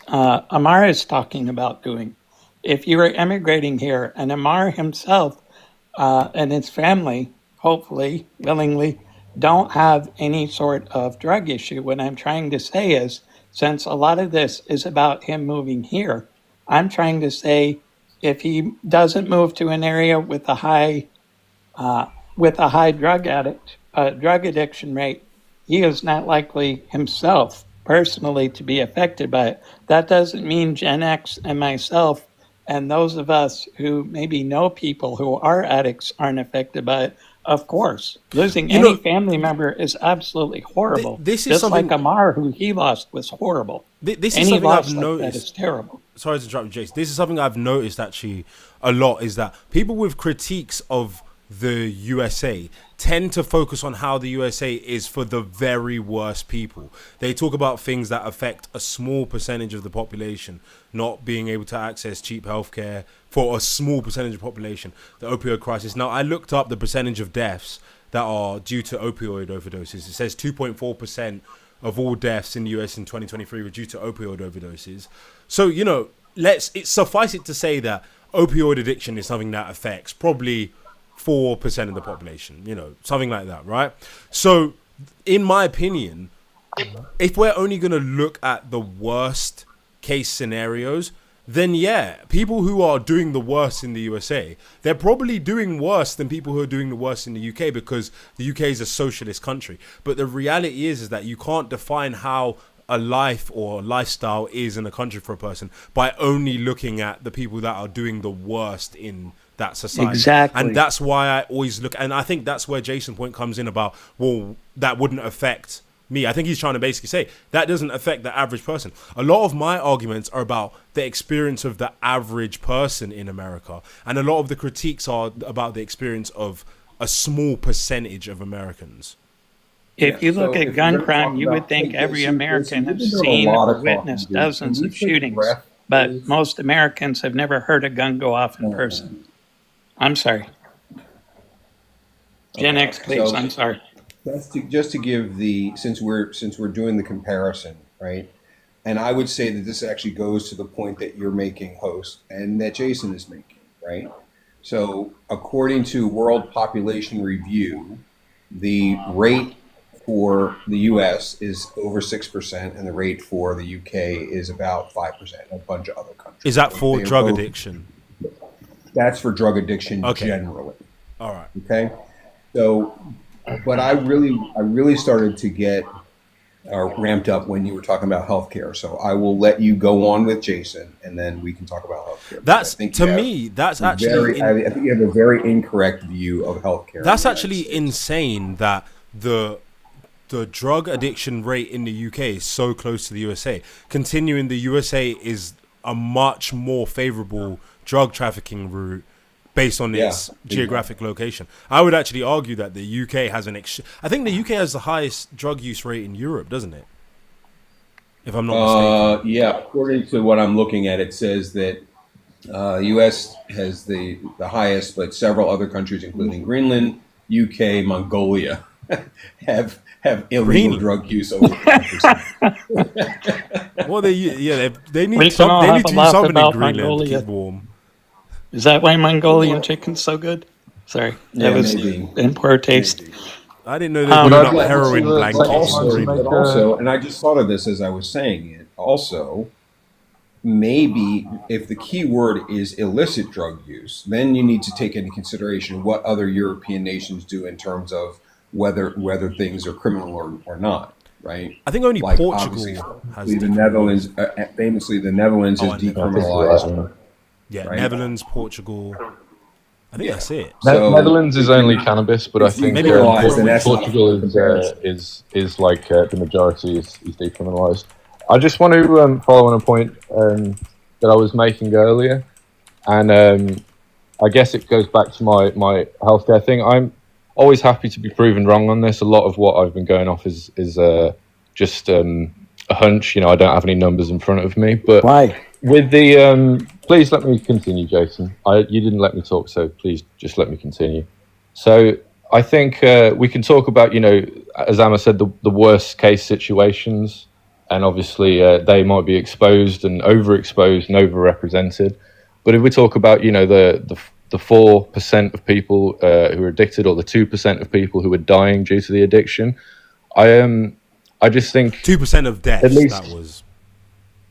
Amar is talking about doing, if you are immigrating here, and Amar himself and his family, hopefully, willingly, don't have any sort of drug issue, what I'm trying to say is, since a lot of this is about him moving here, I'm trying to say, if he doesn't move to an area with a high drug addiction rate, he is not likely himself personally to be affected by it. That doesn't mean Gen X and myself and those of us who maybe know people who are addicts aren't affected by it. Of course, losing You any know, family member is absolutely horrible. this is Just something- like Amar, who he lost, was horrible. This is Any something loss I've like that noticed. is terrible. Sorry to interrupt you, Jason. This is something I've noticed actually a lot, is that people with critiques of the USA tend to focus on how the USA is for the very worst people. They talk about things that affect a small percentage of the population, not being able to access cheap healthcare for a small percentage of the population, the opioid crisis. Now, I looked up the percentage of deaths that are due to opioid overdoses. It says 2.4% of all deaths in the US in 2023 were due to opioid overdoses. So, you know, suffice it to say that opioid addiction is something that affects probably 4% of the population, you know, something like that, right? So, in my opinion, if we're only going to look at the worst case scenarios, then yeah, people who are doing the worst in the USA, they're probably doing worse than people who are doing the worst in the UK, because the UK is a socialist country. But the reality is that you can't define how a life or lifestyle is in a country for a person by only looking at the people that are doing the worst in that society. Exactly. And that's why I always look, and I think that's where Jason's point comes in about, well, that wouldn't affect me. I think he's trying to basically say that doesn't affect the average person. A lot of my arguments are about the experience of the average person in America, and a lot of the critiques are about the experience of a small percentage of Americans. If you look so at if gun we're gonna crime, talk you would about- think hey, every Jason, American we've has been doing a seen lot or of witnessed talking, dude. dozens Can of we take a shootings, breath, but please? most Americans have never heard a gun go off in person. I'm sorry. Gen Okay, X, please. so- I'm sorry. Just to give since we're doing the comparison, right? And I would say that this actually goes to the point that you're making, host, and that Jason is making, right? So according to World Population Review, the rate for the US is over 6%, and the rate for the UK is about 5%, a bunch of other countries. Is that for They're drug both- addiction? That's for drug addiction Okay. generally. All right. Okay. So, but I really started to get ramped up when you were talking about healthcare. So I will let you go on with Jason, and then we can talk about healthcare. That's, I think to you have me, that's a actually... I think you have a very incorrect view of healthcare. That's in the actually United States. insane that the drug addiction rate in the UK is so close to the USA. Continuing, the USA is a much more favorable drug trafficking route based on its geographic location. I would actually argue that the UK has I think the UK has the highest drug use rate in Europe, doesn't it? If I'm not mistaken. Yeah, according to what I'm looking at, it says that U.S. has the highest, but several other countries, including Greenland, UK, Mongolia, have illegal Greenland. drug use over 5%. Well, they need We can all they have need a to do laugh something in about Greenland to Mongolia. keep warm. Is that why Mongolian chicken's so good? Sorry, Yeah, that was maybe. in poor taste. I didn't know they Um, put But up I'd heroin like to- blankets but in also- Greenland. But also, and I just thought of this as I was saying it, also, maybe if the key word is illicit drug use, then you need to take into consideration what other European nations do in terms of whether things are criminal or not, right? I think only Like Portugal obviously, has the Netherlands, famously, the Netherlands Oh, has I know. decriminalized. Yeah, right? Netherlands, Portugal. I think that's it. So- Netherlands is only cannabis, but I It's think maybe decriminalized, and that's not Portugal for comparison. is like the majority is decriminalized. I just want to follow on a point that I was making earlier, and I guess it goes back to my healthcare thing. I'm always happy to be proven wrong on this. A lot of what I've been going off is just a hunch. You know, I don't have any numbers in front of me, but Why? with the please let me continue, Jason. You didn't let me talk, so please just let me continue. So I think we can talk about, you know, as Amma said, the worst case situations, and obviously they might be exposed and overexposed and overrepresented. But if we talk about, you know, the 4% of people who are addicted, or the 2% of people who are dying due to the addiction, I just think 2% of deaths, At least- that was...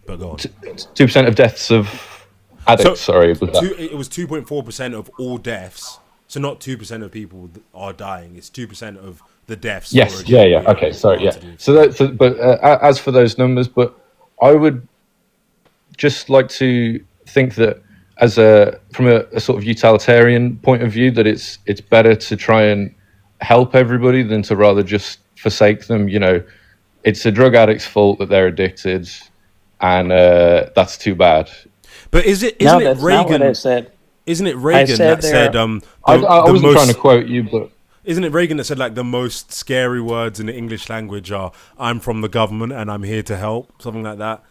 But go on. 2% of deaths of addicts. Sorry, was that? It was 2.4% of all deaths. So not 2% of people are dying. It's 2% of the deaths. Yes, already. yeah. Okay, sorry, yeah. But as for those numbers, but I would just like to think that from a sort of utilitarian point of view, that it's better to try and help everybody than to rather just forsake them. You know, it's a drug addict's fault that they're addicted, and that's too bad. But isn't it No, that's not what I Reagan? said. Isn't it Reagan said that said there- I the wasn't most, trying to quote you, but Isn't it Reagan that said like the most scary words in the English language are "I'm from the government and I'm here to help," something like that?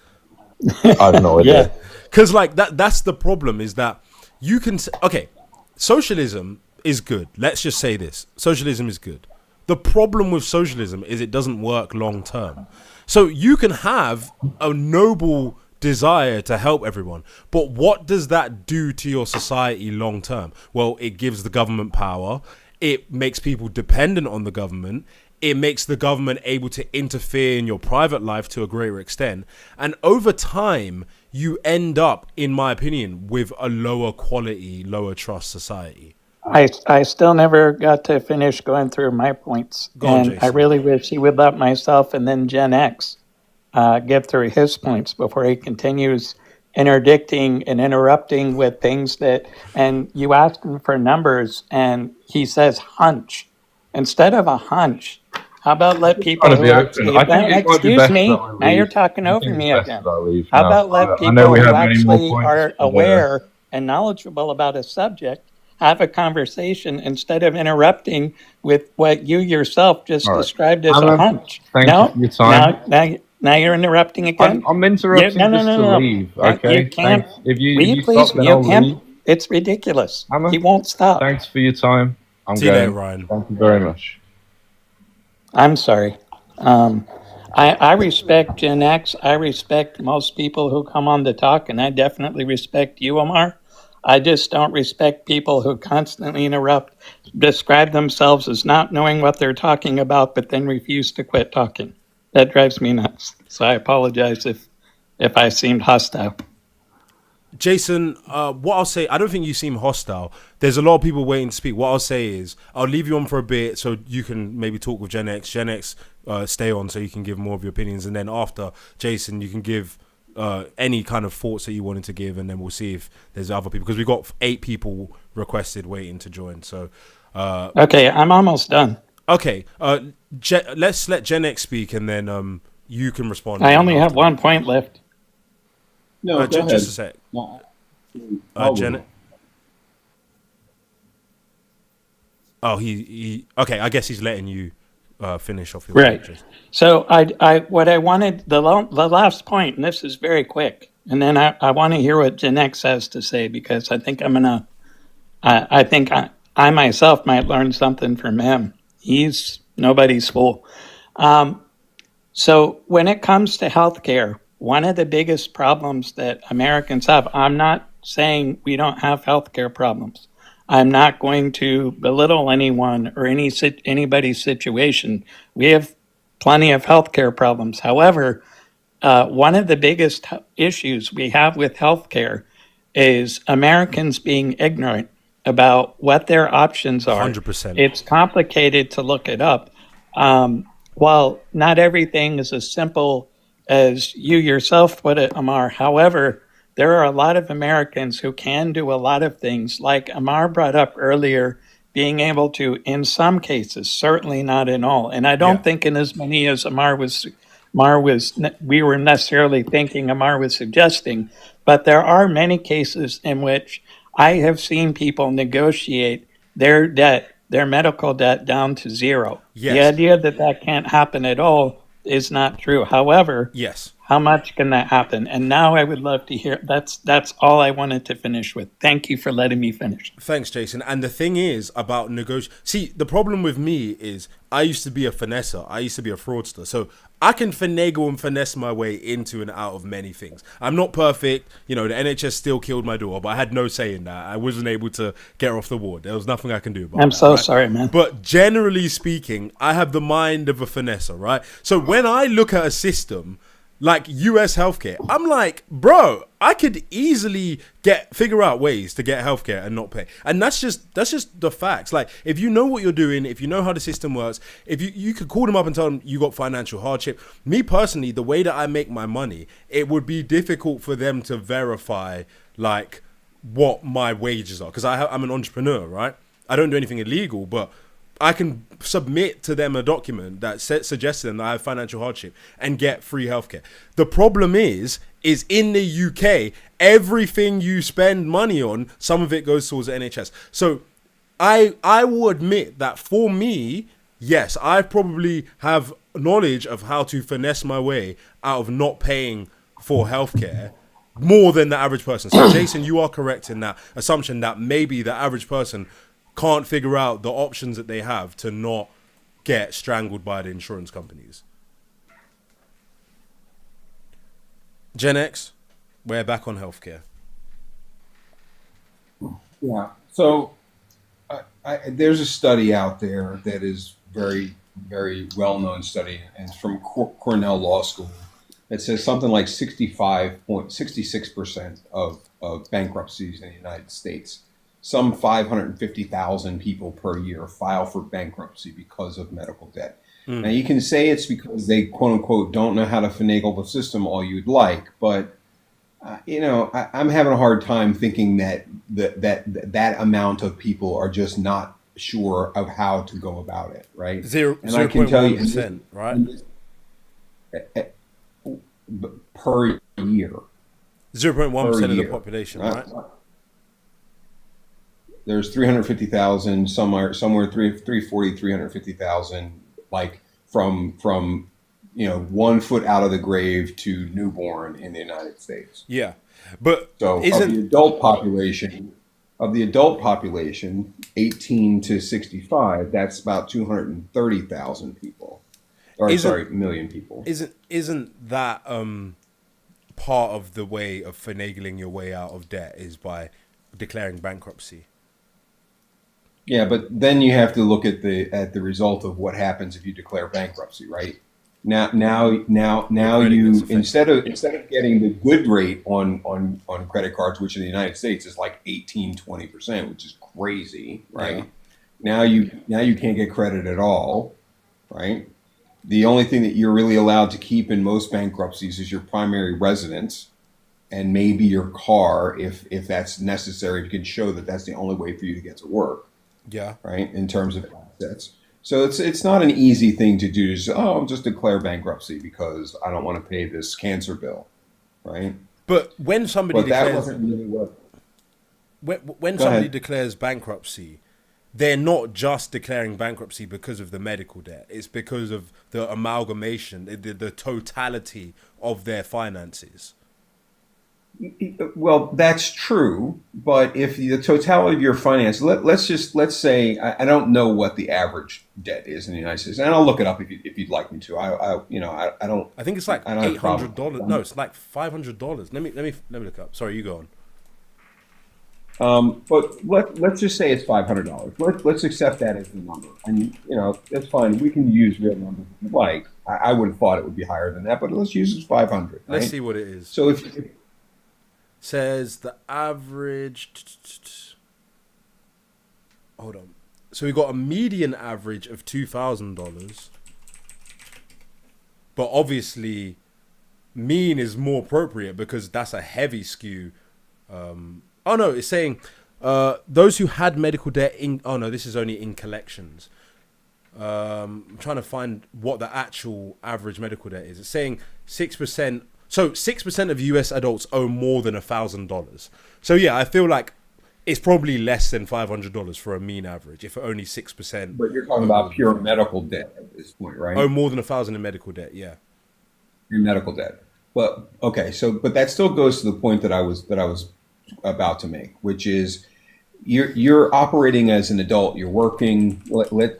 I have no idea. Because like that's the problem, is that you can okay, socialism is good. Let's just say this. Socialism is good. The problem with socialism is it doesn't work long term. So you can have a noble desire to help everyone, but what does that do to your society long term? Well, it gives the government power. It makes people dependent on the government. It makes the government able to interfere in your private life to a greater extent. And over time, you end up, in my opinion, with a lower quality, lower trust society. I still never got to finish going through my points. Go on, And I Jason. really wish he would let myself and then Gen X get through his points before he continues interdicting and interrupting with things that, and you asked him for numbers and he says hunch. Instead of a hunch, how about let people Trying to who be open. actually, I think it might be excuse best me, that I now you're leave. talking I over think me it's best again. that I leave How now. about let I know people we who have many more actually points. are aware and knowledgeable about a subject have a conversation instead of interrupting with what you yourself just All right. described as a Alan, hunch? thank you No, for your time. now you're interrupting again. I'm interrupting No, no, just no, to no. leave. You Okay. can't. Thanks. If you Will if you you please stop, then mute I'll him? leave. It's ridiculous. Hammer, He won't stop. thanks for your time. I'm See you later, going. Ryan. Thank you very much. I'm sorry. I respect Gen X. I respect most people who come on to talk, and I definitely respect you, Omar. I just don't respect people who constantly interrupt, describe themselves as not knowing what they're talking about, but then refuse to quit talking. That drives me nuts. So I apologize if I seemed hostile. Jason, what I'll say, I don't think you seem hostile. There's a lot of people waiting to speak. What I'll say is, I'll leave you on for a bit so you can maybe talk with Gen X. Gen X, stay on so you can give more of your opinions. And then after, Jason, you can give any kind of thoughts that you wanted to give. And then we'll see if there's other people. Because we've got 8 people requested waiting to join. So, Okay, I'm almost done. okay. Let's let Gen X speak and then you can respond. I only have after one point left. No, that. go ahead. Just a sec. No, I'll Gen. go. Oh, he. Okay, I guess he's letting you finish off your Right. pictures. So what I wanted, the last point, and this is very quick, and then I want to hear what Gen X has to say because I think I think I myself might learn something from him. He's nobody's fool. So when it comes to healthcare, one of the biggest problems that Americans have, I'm not saying we don't have healthcare problems. I'm not going to belittle anyone or anybody's situation. We have plenty of healthcare problems. However, one of the biggest issues we have with healthcare is Americans being ignorant about what their options are. 100%. It's complicated to look it up. While not everything is as simple as you yourself put it, Amar, however, there are a lot of Americans who can do a lot of things, like Amar brought up earlier, being able to, in some cases, certainly not in all. And I don't think in as many as we were necessarily thinking Amar was suggesting, but there are many cases in which I have seen people negotiate their debt, their medical debt down to zero. Yes. The idea that that can't happen at all is not true. However, Yes. how much can that happen? And now I would love to hear. That's all I wanted to finish with. Thank you for letting me finish. Thanks, Jason. And the thing is about see, the problem with me is I used to be a finesser. I used to be a fraudster. So I can finagle and finesse my way into and out of many things. I'm not perfect. You know, the NHS still killed my daughter, but I had no say in that. I wasn't able to get her off the ward. There was nothing I can do about I'm that. so right? sorry, man. But generally speaking, I have the mind of a finesser, right? So when I look at a system like US healthcare, I'm like, bro, I could easily figure out ways to get healthcare and not pay. And that's just the facts. Like, if you know what you're doing, if you know how the system works, if you could call them up and tell them you got financial hardship. Me personally, the way that I make my money, it would be difficult for them to verify like what my wages are, because I'm an entrepreneur, right? I don't do anything illegal, but I can submit to them a document that suggests to them that I have financial hardship and get free healthcare. The problem is in the UK, everything you spend money on, some of it goes towards the NHS. So I will admit that for me, yes, I probably have knowledge of how to finesse my way out of not paying for healthcare more than the average person. So Jason, you are correct in that assumption that maybe the average person can't figure out the options that they have to not get strangled by the insurance companies. Gen X, we're back on healthcare. Yeah. So there's a study out there that is very well-known study, and it's from Cornell Law School. It says something like 65.66% of bankruptcies in the United States, some 550,000 people per year file for bankruptcy because of medical debt. Now, you can say it's because they, quote unquote, don't know how to finagle the system all you'd like, but I'm having a hard time thinking that that amount of people are just not sure of how to go about it, right? And I can tell you, 0.1%, right? Per year. 0.1% of the year, population, right? There's 350,000, somewhere 340, 350,000, like from 1 foot out of the grave to newborn in the United States. Yeah, but So of the adult population, 18 to 65, that's about 230,000 people. Or million people. Isn't that part of the way of finagling your way out of debt is by declaring bankruptcy? Yeah, but then you have to look at the result of what happens if you declare bankruptcy, right? Now you instead of getting the good rate on credit cards, which in the United States is like 18-20%, which is crazy, right? Yeah. Now you can't get credit at all, right? The only thing that you're really allowed to keep in most bankruptcies is your primary residence and maybe your car if that's necessary. If you can show that that's the only way for you to get to work. Yeah. Right. In terms of assets. So it's not an easy thing to do. Just, I'll just declare bankruptcy because I don't want to pay this cancer bill. Right. But when somebody that wasn't really what. When somebody declares bankruptcy, they're not just declaring bankruptcy because of the medical debt. It's because of the amalgamation, the totality of their finances. Well, that's true, but if the totality of your finance, let's say I don't know what the average debt is in the United States, and I'll look it up if you'd like me to. I don't. I think it's like $800. No, it's like $500. Let me look up. Sorry, you go on. But let's just say it's $500. Let's accept that as the number, and that's fine. We can use real numbers if you like. I would have thought it would be higher than that, but let's use it 500. Right? Let's see what it is. So if says the average. Hold on. So we got a median average of $2,000, but obviously, mean is more appropriate because that's a heavy skew. Oh no, it's saying those who had medical debt in. Oh no, this is only in collections. I'm trying to find what the actual average medical debt is. It's saying 6%. So 6% of US adults owe more than $1,000. So yeah, I feel like it's probably less than $500 for a mean average, if only 6%. But you're talking about pure medical debt at this point, right? Oh, more than $1,000 in medical debt, yeah. Your medical debt. Well, okay, but that still goes to the point that I was about to make, which is you're operating as an adult. You're working. Let's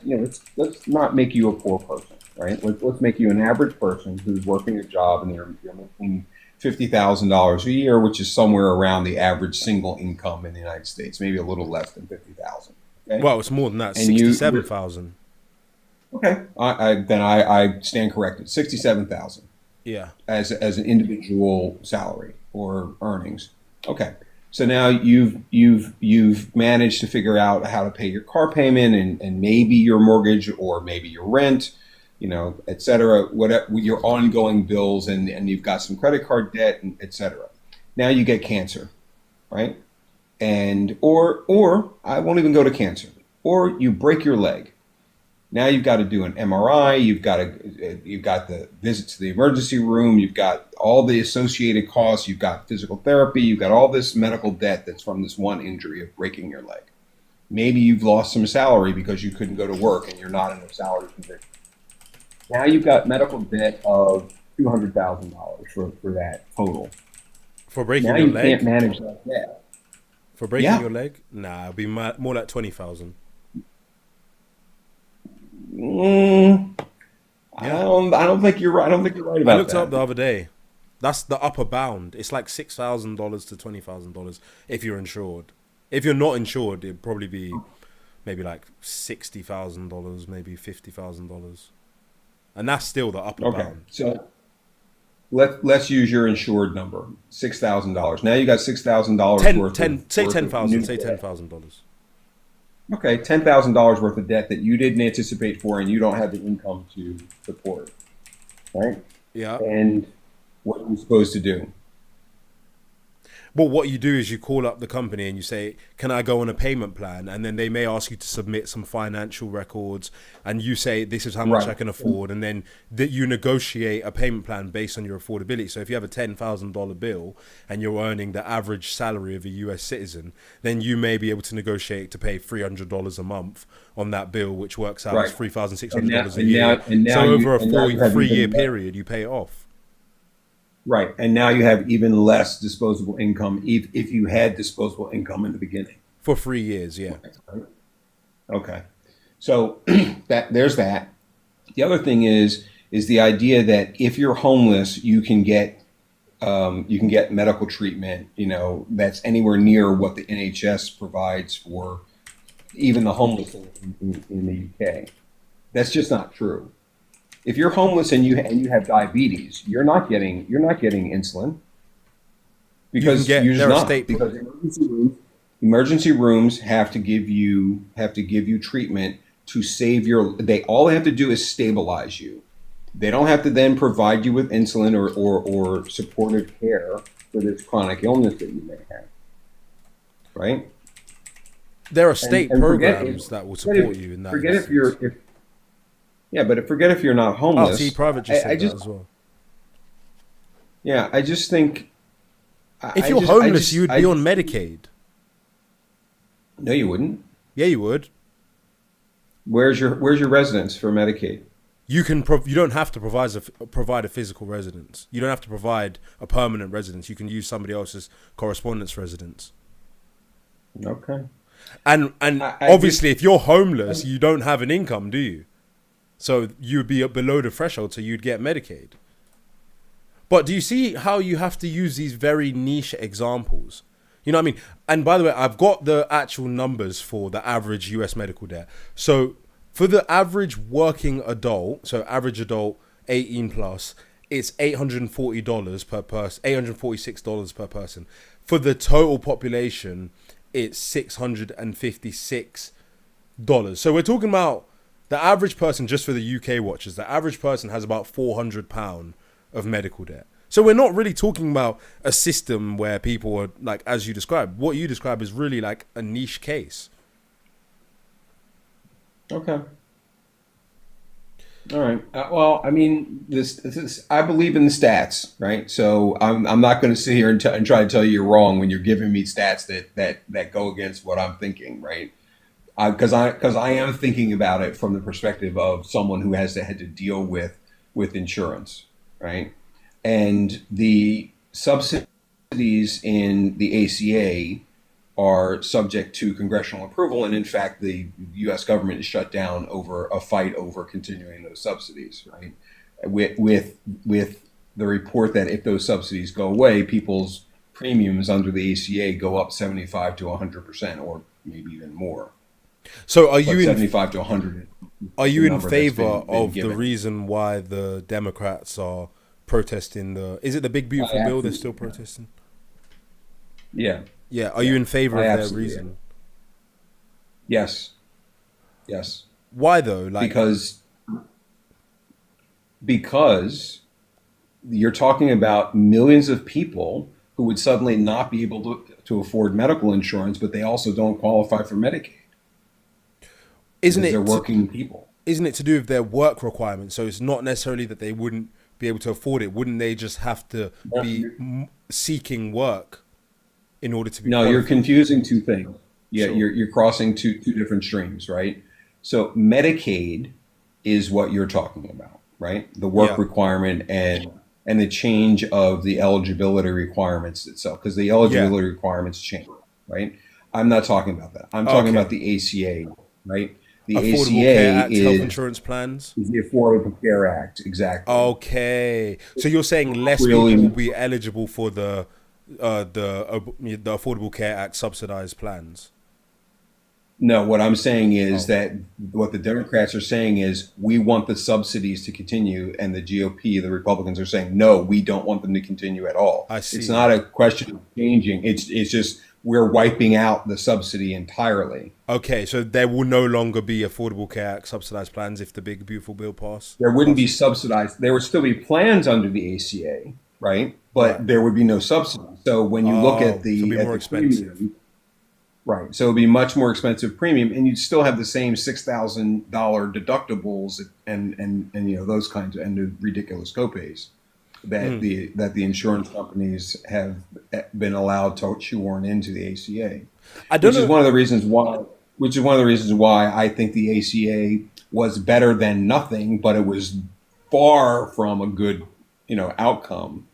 not make you a poor person. Right. Let's make you an average person who's working a job and you're making $50,000 a year, which is somewhere around the average single income in the United States, maybe a little less than 50,000. Okay? Well, it's more than that. 67,000. Okay. I stand corrected. 67,000. Yeah. As an individual salary or earnings. Okay. So now you've managed to figure out how to pay your car payment and maybe your mortgage or maybe your rent. Et cetera, whatever your ongoing bills, and you've got some credit card debt, and et cetera. Now you get cancer, right? And or I won't even go to cancer. Or you break your leg. Now you've got to do an MRI. You've got the visit to the emergency room. You've got all the associated costs. You've got physical therapy. You've got all this medical debt that's from this one injury of breaking your leg. Maybe you've lost some salary because you couldn't go to work and you're not in a salary position. Now you've got medical debt of $200,000 for that total. For breaking now your you leg? Can't manage that debt. For breaking your leg? Nah, it'll be more like 20,000. Mm, Yeah. I don't think you're right. I don't think you're right I about looked it up the that. other day. That's the upper bound. It's like $6,000 to $20,000 if you're insured. If you're not insured, it'd probably be maybe like $60,000, maybe $50,000, and that's still the upper Okay, bound. so let's use your insured number, $6,000. Now you got $6,000 10, worth 10, of say worth of 10,000, new say debt. $10,000. Okay, $10,000 worth of debt that you didn't anticipate for, and you don't have the income to support, right? Yeah. And what are you supposed to do? But what you do is you call up the company and you say, "Can I go on a payment plan?" And then they may ask you to submit some financial records, and you say, "This is how much Right. I can afford," and then that you negotiate a payment plan based on your affordability. So if you have a $10,000 bill and you're earning the average salary of a US citizen, then you may be able to negotiate to pay $300 a month on that bill, which works out as Right. $3,600 a And year. now So you over a and now you have 3 year even less, period, you pay it off. right, and now you have even less disposable income if you had disposable income in the beginning. For 3 years, yeah. Okay, so that there's that. The other thing is the idea that if you're homeless, you can get medical treatment. You know, that's anywhere near what the NHS provides for even the homeless in the UK. That's just not true. If you're homeless and you have diabetes, you're not getting insulin You can because get, you're just there are not, state, because emergency rooms have to give you treatment to save your. They all they have to do is stabilize you. They don't have to then provide you with insulin or supportive care for this chronic illness that you may have, right? there are state And forget programs that will forget support if, you in that forget if you're instance. if yeah, but forget if you're not Oh, see, homeless. Private just I said that just as well. yeah, I just think If I you're just homeless, you would I be on just Medicaid. no, you wouldn't. Yeah, you would. Where's your residence for Medicaid? You don't have to provide a physical residence. You don't have to provide a permanent residence. You can use somebody else's correspondence residence. Okay. And I obviously, if you're homeless, you don't have an income, do you? So you'd be below the threshold, so you'd get Medicaid. But do you see how you have to use these very niche examples? You know what I mean? And by the way, I've got the actual numbers for the average US medical debt. So for the average working adult, so average adult 18 plus, it's $840 per person, $846 per person. For the total population, it's $656. So we're talking about the average person, just for the UK watchers, the average person has about £400 of medical debt. So we're not really talking about a system where people are like, as you described, what you describe is really like a niche case. Okay. All right. Well, I mean, this I believe in the stats, right? So I'm not going to sit here and try to tell you you're wrong when you're giving me stats that go against what I'm thinking, right? Because I am thinking about it from the perspective of someone who had to deal with insurance, right? And the subsidies in the ACA are subject to congressional approval, and in fact, the U.S. government is shut down over a fight over continuing those subsidies, right? With the report that if those subsidies go away, people's premiums under the ACA go up 75 to 100%, or maybe even more. So are But you in 75 to 100 are is you the in number that's favor been of the given. reason why the Democrats are protesting is it the big beautiful I bill they're absolutely still am. protesting? Yeah, Yeah, are you in favor I of their absolutely am. reason? Yes, yes, Why though? Like, because you're talking about millions of people who would suddenly not be able to afford medical insurance, but they also don't qualify for Medicaid isn't because they're it working people. isn't it to do with their work requirements? So it's not necessarily that they wouldn't be able to afford it. Wouldn't they just have to be seeking work in order to be No, you're qualified? confusing two things. Yeah, Sure. you're crossing two different streams, right? So Medicaid is what you're talking about, right? The work Yeah. requirement and the change of the eligibility requirements itself, because the Yeah. eligibility requirements change, right? I'm not talking about that. I'm talking Okay. about the ACA, right? The Affordable Care ACA Act health is insurance plans. the Affordable Care Act, exactly. Okay, so you're saying less Really- people will be eligible for the Affordable Care Act subsidized plans. No, what I'm saying Oh. is that what the Democrats are saying is we want the subsidies to continue, and the GOP, the Republicans, are saying no, we don't want them to continue at all. I see. It's not a question of changing. It's just we're wiping out the subsidy entirely. Okay, so there will no longer be Affordable Care Act subsidized plans if the big beautiful bill passes. There wouldn't be subsidized. There would still be plans under the ACA, right? But Right. there would be no subsidy. So when you look Oh, at the so it'd be at more the expensive. premium, right? So it'd be much more expensive premium, and you'd still have the same $6,000 deductibles and those kinds of and the ridiculous copays that Hmm. the insurance companies have been allowed to shoehorn into the ACA. I don't Which is know. one of the reasons why I think the ACA was better than nothing, but it was far from a good, outcome.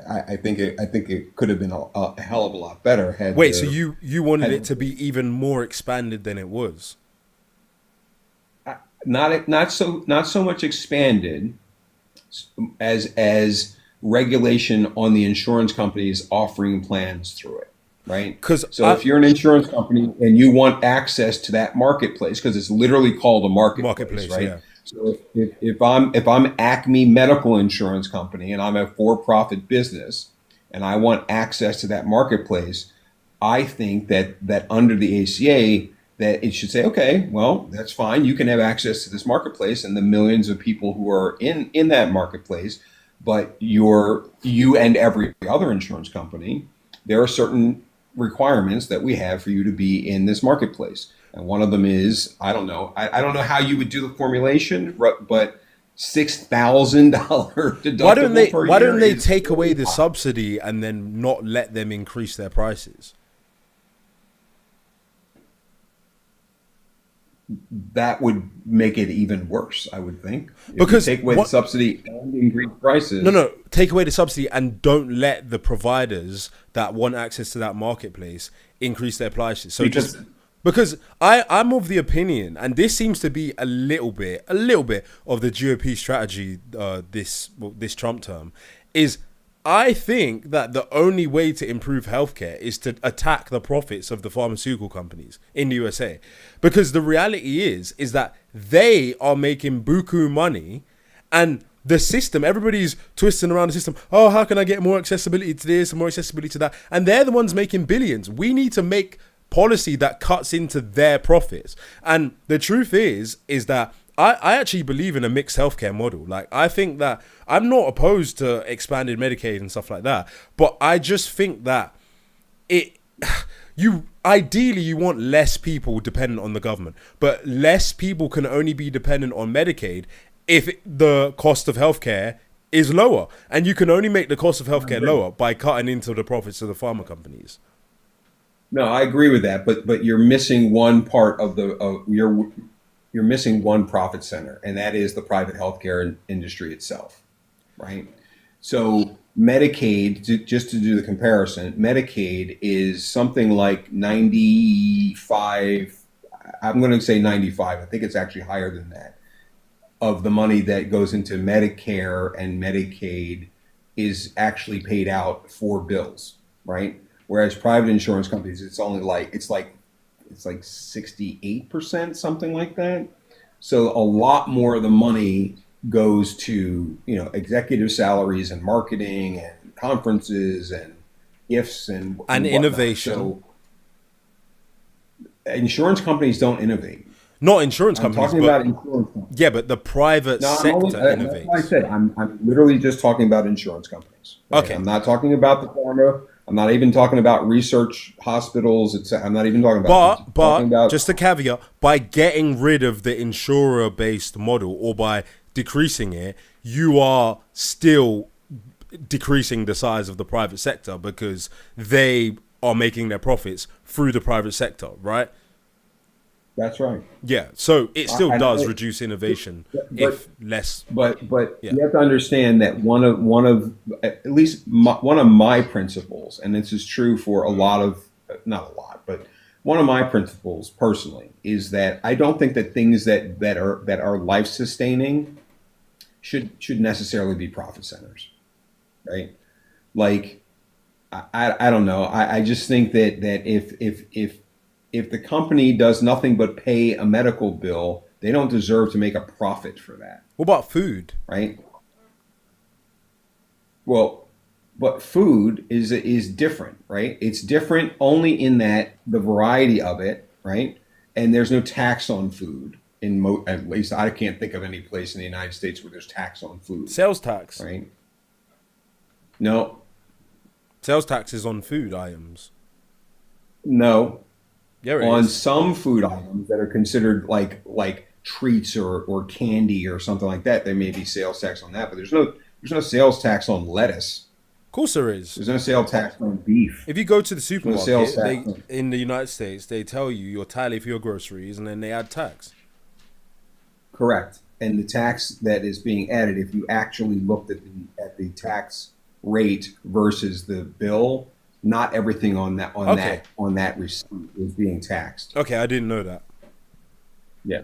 I think it could have been a hell of a lot better had. Wait, so you wanted had- it to be even more expanded than it was? not so much expanded as regulation on the insurance companies offering plans through it, right? 'Cause so if you're an insurance company and you want access to that marketplace, because it's literally called a marketplace, right? yeah. So if I'm Acme Medical Insurance Company and I'm a for-profit business and I want access to that marketplace, I think that under the ACA that it should say, okay, well, that's fine. You can have access to this marketplace and the millions of people who are in that marketplace, but you and every other insurance company, there are certain requirements that we have for you to be in this marketplace. And one of them is, I don't know how you would do the formulation, but $6,000 deductible Why don't they is- take away the subsidy and then not let them increase their prices? That would make it even worse, I would think. If Because you take away what- the subsidy and increase prices. No, take away the subsidy and don't let the providers that want access to that marketplace increase their prices. So because I'm of the opinion, and this seems to be a little bit of the GOP strategy this Trump term, is I think that the only way to improve healthcare is to attack the profits of the pharmaceutical companies in the USA. Because the reality is that they are making buku money, and the system, everybody's twisting around the system. Oh, how can I get more accessibility to this and more accessibility to that? And they're the ones making billions. We need to make policy that cuts into their profits. And the truth is that I actually believe in a mixed healthcare model. Like, I think that I'm not opposed to expanded Medicaid and stuff like that, but I just think that ideally you want less people dependent on the government, but less people can only be dependent on Medicaid if the cost of healthcare is lower. And you can only make the cost of healthcare lower by cutting into the profits of the pharma companies. No, I agree with that, but you're missing one part of you're missing one profit center, and that is the private healthcare industry itself, right? So Medicaid, just to do the comparison, Medicaid is something like 95. I'm going to say 95. I think it's actually higher than that. Of the money that goes into Medicare and Medicaid is actually paid out for bills, right? Whereas private insurance companies, it's like 68%, something like that. So a lot more of the money goes to, executive salaries and marketing and conferences and ifs and whatnot. Innovation. So insurance companies don't innovate. Not insurance I'm companies, talking but about insurance companies. yeah, but the private No, sector that's innovates. what I said. I'm literally just talking about insurance companies. right? Okay. I'm not talking about the pharma. I'm not even talking about research hospitals. I'm not even talking about. I'm talking But about just a caveat: by getting rid of the insurer-based model or by decreasing it, you are still decreasing the size of the private sector because they are making their profits through the private sector, right? that's right. Yeah, so it still I- does I- reduce innovation but- if less. But Yeah. you have to understand that one of at least one of my principles, and this is true for a lot of, not a lot, but one of my principles personally is that I don't think that things that are life sustaining should necessarily be profit centers, right? Like I don't know. I just think that if the company does nothing but pay a medical bill, they don't deserve to make a profit for that, What about food? right? Well, but food is different, right? It's different only in that the variety of it, right? And there's no tax on food at least I can't think of any place in the United States where there's tax on food, Sales tax. right? No, Sales tax is on food items. no. Yeah, it On is. some food items that are considered like treats or candy or something like that, there may be sales tax on that, but there's no sales tax on lettuce. Of course there is. There's no sales tax on beef. If you go to the There's no sales supermarket, tax. in the United States, they tell you your tally for your groceries, and then they add tax. Correct. And the tax that is being added, if you actually looked at the tax rate versus the bill, not everything Okay. on that receipt is being taxed. Okay, I didn't know that. Yeah.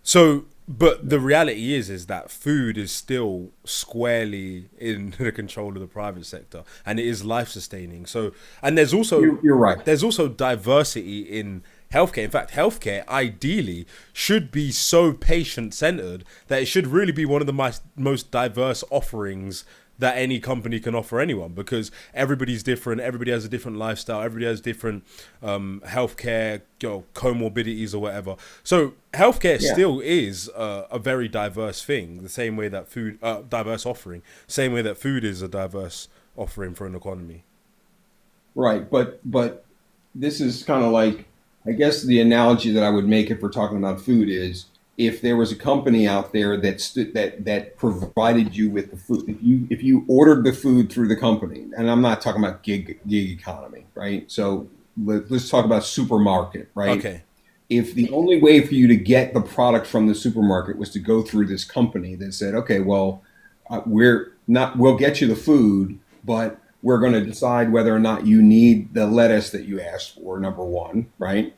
So, but the reality is that food is still squarely in the control of the private sector, and it is life sustaining. So, and there's also You're right. there's also diversity in healthcare. In fact, healthcare ideally should be so patient centered that it should really be one of the most diverse offerings that any company can offer anyone, because everybody's different, everybody has a different lifestyle, everybody has different healthcare, comorbidities or whatever. So healthcare Yeah. still is a very diverse thing, the same way that food, diverse offering, same way that food is a diverse offering for an economy. Right, but this is kind of like, I guess the analogy that I would make if we're talking about food is, if there was a company out there that provided you with the food, if you ordered the food through the company, and I'm not talking about gig economy, right? So let's talk about supermarket, right? Okay. If the only way for you to get the product from the supermarket was to go through this company that said, okay, well, we'll get you the food, but we're going to decide whether or not you need the lettuce that you asked for, number one, right?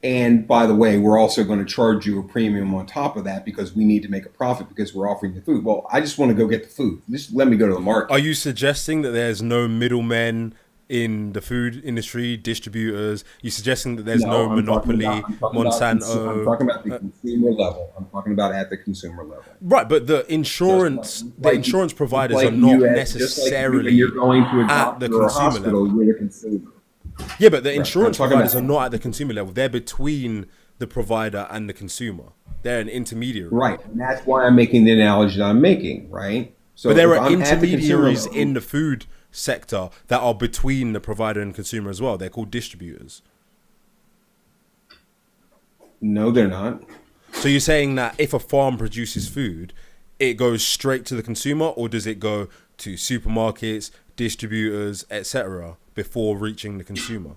And by the way, we're also going to charge you a premium on top of that because we need to make a profit because we're offering the food. Well, I just want to go get the food. Just let me go to the market. Are you suggesting that there's no middlemen in the food industry, distributors? You suggesting that there's no I'm talking monopoly, about- I'm talking Monsanto? I'm talking about the consumer level. I'm talking about at the consumer level. Right, but the insurance, the Like- insurance providers like are not you just like necessarily when you're going to a at doctor the or a consumer hospital, level. you're the consumer. Yeah, but the I'm insurance talking providers about- are not at the consumer level. They're between the provider and the consumer. They're an intermediary. Right, and that's why I'm making the analogy that I'm making, right? So But there if are I'm at the consumer intermediaries level- in the food sector that are between the provider and consumer as well. They're called distributors. No, they're not. So you're saying that if a farm produces food, it goes straight to the consumer, or does it go to supermarkets, distributors, etc., before reaching the consumer?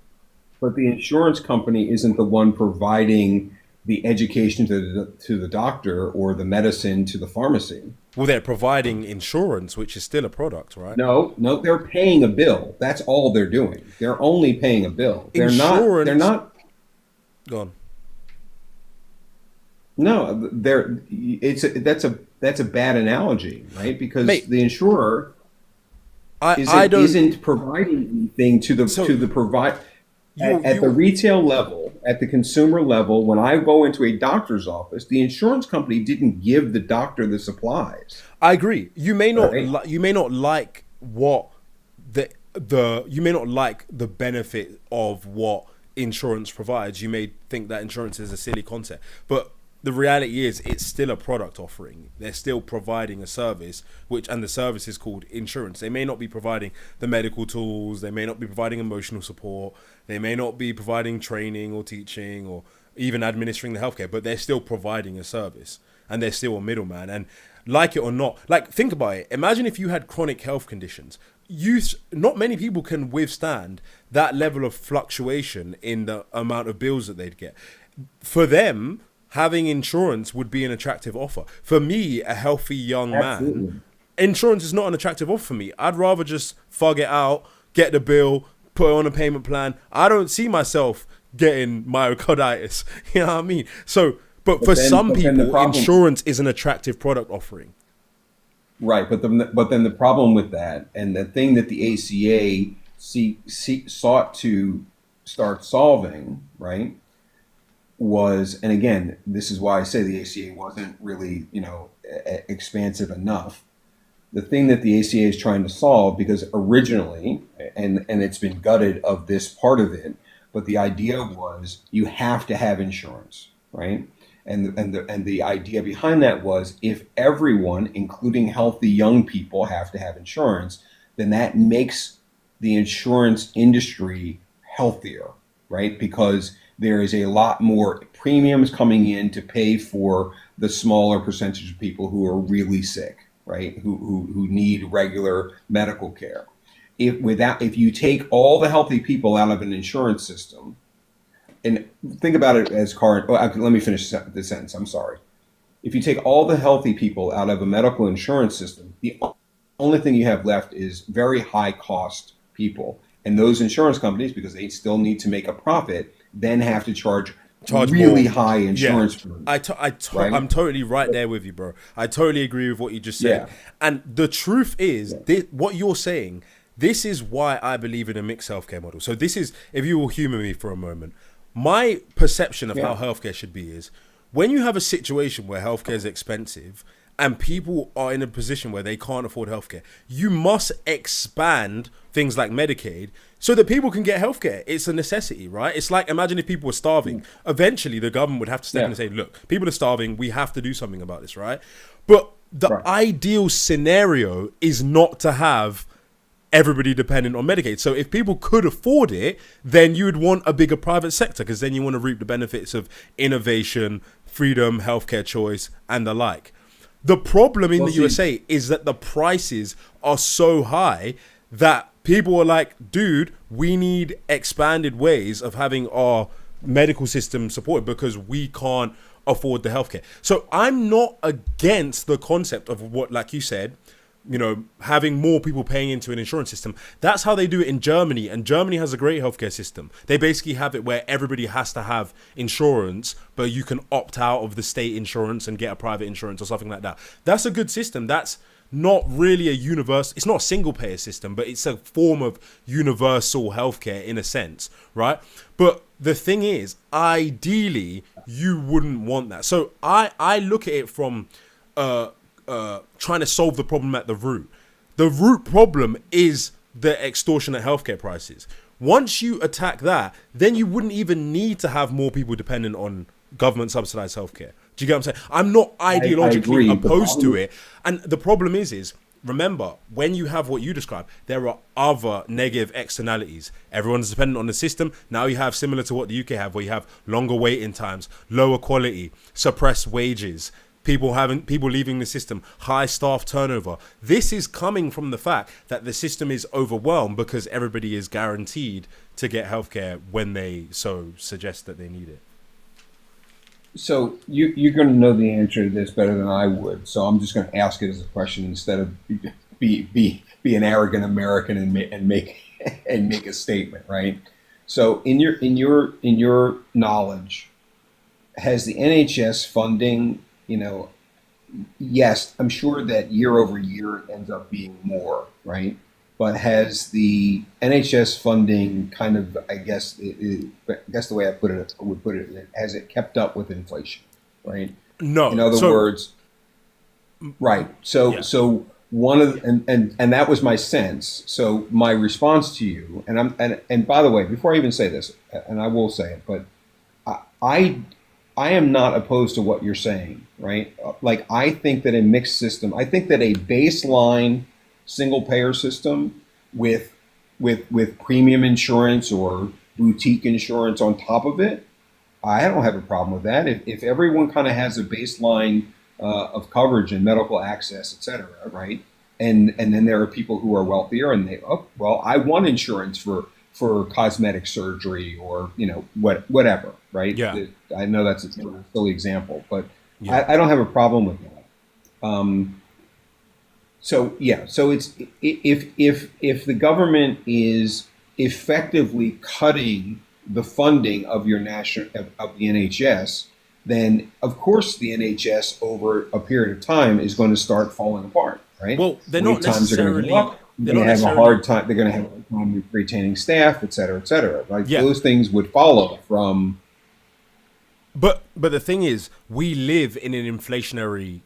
But the insurance company isn't the one providing the education to the doctor or the medicine to the pharmacy. Well, they're providing insurance, which is still a product, right? No, they're paying a bill. That's all they're doing. They're only paying a bill. They're Insurance- They're not. Go on. No, that's a bad analogy, right? Because Mate, the insurer I don't. isn't providing anything to So- the provide You- at you- the retail level, at the consumer level. When I go into a doctor's office, the insurance company didn't give the doctor the supplies. I agree. You may not. Right. You may not like what the. You may not like the benefit of what insurance provides. You may think that insurance is a silly concept, but the reality is it's still a product offering. They're still providing a service, and the service is called insurance. They may not be providing the medical tools. They may not be providing emotional support. They may not be providing training or teaching or even administering the healthcare, but they're still providing a service, and they're still a middleman. And like it or not, like, think about it. Imagine if you had chronic health conditions. Not many people can withstand that level of fluctuation in the amount of bills that they'd get. For them, having insurance would be an attractive offer. For me, a healthy young Absolutely. man, insurance is not an attractive offer for me. I'd rather just fug it out, get the bill, put it on a payment plan. I don't see myself getting myocarditis. You know what I mean? So, but But for then- some but then the people, problem- insurance is an attractive product offering. Right, but then the problem with that, and the thing that the ACA sought to start solving, right, was, and again, this is why I say the ACA wasn't really, expansive enough. The thing that the ACA is trying to solve, because originally, and it's been gutted of this part of it, but the idea was you have to have insurance, right? And the idea behind that was if everyone, including healthy young people, have to have insurance, then that makes the insurance industry healthier, right? Because there is a lot more premiums coming in to pay for the smaller percentage of people who are really sick, right? Who need regular medical care. If you take all the healthy people out of an insurance system, and think about it as current. Let me finish the sentence. I'm sorry. If you take all the healthy people out of a medical insurance system, the only thing you have left is very high cost people. And those insurance companies, because they still need to make a profit, then have to charge really more. high insurance Yeah. premiums. Right? I'm totally right there with you, bro. I totally agree with what you just said. Yeah. And the truth is, what you're saying, this is why I believe in a mixed healthcare model. So this is, if you will humor me for a moment, my perception of how healthcare should be is when you have a situation where healthcare is expensive and people are in a position where they can't afford healthcare, you must expand things like Medicaid so that people can get healthcare. It's a necessity, right? It's like, imagine if people were starving. Eventually, the government would have to step in and say, look, people are starving. We have to do something about this, right? But the ideal scenario is not to have everybody dependent on Medicaid. So if people could afford it, then you would want a bigger private sector because then you want to reap the benefits of innovation, freedom, healthcare choice, and the like. The problem in the USA is that the prices are so high that people are like, dude, we need expanded ways of having our medical system supported because we can't afford the healthcare. So I'm not against the concept of what, like you said, having more people paying into an insurance system. That's how they do it in Germany, and Germany has a great healthcare system. They basically have it where everybody has to have insurance, but you can opt out of the state insurance and get a private insurance or something like that. That's a good system. That's not really it's not a single payer system, but it's a form of universal healthcare in a sense, right? But the thing is, ideally, you wouldn't want that. So I look at it from trying to solve the problem at the root. The root problem is the extortionate healthcare prices. Once you attack that, then you wouldn't even need to have more people dependent on government subsidized healthcare. Do you get what I'm saying? I'm not ideologically agree. opposed to it. And the problem is, remember, when you have what you describe, there are other negative externalities. Everyone's dependent on the system. Now you have, similar to what the UK have, where you have longer waiting times, lower quality, suppressed wages, people leaving the system, high staff turnover. This is coming from the fact that the system is overwhelmed because everybody is guaranteed to get healthcare when they so suggest that they need it. So you're going to know the answer to this better than I would. So I'm just going to ask it as a question instead of be an arrogant American and make a statement, right? So in your knowledge, has the NHS funding, yes, I'm sure that year over year it ends up being more, right? But has the NHS funding kind of, I guess the way I would put it, has it kept up with inflation, right? No. In other words, right. So one of and that was my sense. So my response to you, and by the way, before I even say this, and I will say it, but I am not opposed to what you're saying, right? Like, I think that a mixed system, I think that a baseline single payer system with premium insurance or boutique insurance on top of it, I don't have a problem with that. If everyone kind of has a baseline of coverage and medical access, et cetera, right? And then there are people who are wealthier and I want insurance for cosmetic surgery or whatever, right? Yeah. I know that's a silly example, but yeah. I don't have a problem with that. So it's if the government is effectively cutting the funding of your national of the NHS, then of course the NHS over a period of time is going to start falling apart, right? Well, they're Wait not times are going to necessarily. go up. They're They're not going to have a necessarily. hard time. They're going to have a hard time retaining staff, et cetera, et cetera. Like Yeah. those things would follow from. But the thing is, we live in an inflationary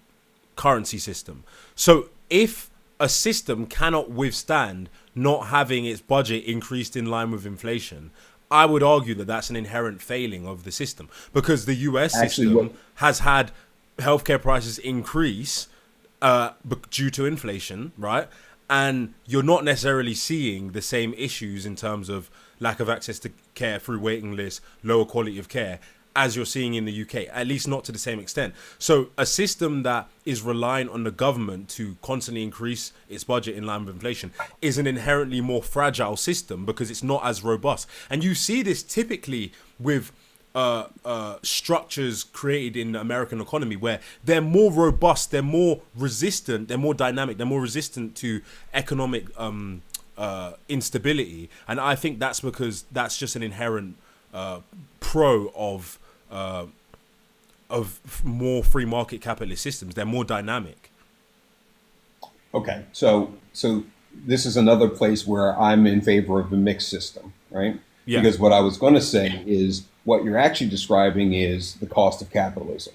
currency system. So if a system cannot withstand not having its budget increased in line with inflation, I would argue that that's an inherent failing of the system, because the US Actually, system what- has had healthcare prices increase due to inflation, right? And you're not necessarily seeing the same issues in terms of lack of access to care through waiting lists, lower quality of care, as you're seeing in the UK, at least not to the same extent. So a system that is reliant on the government to constantly increase its budget in line with inflation is an inherently more fragile system because it's not as robust. And you see this typically with structures created in the American economy where they're more robust, they're more resistant, they're more dynamic, they're more resistant to economic instability. And I think that's because that's just an inherent pro of more free market capitalist systems. They're more dynamic. Okay, so this is another place where I'm in favor of a mixed system, right? Yeah. Because what I was going to say is what you're actually describing is the cost of capitalism,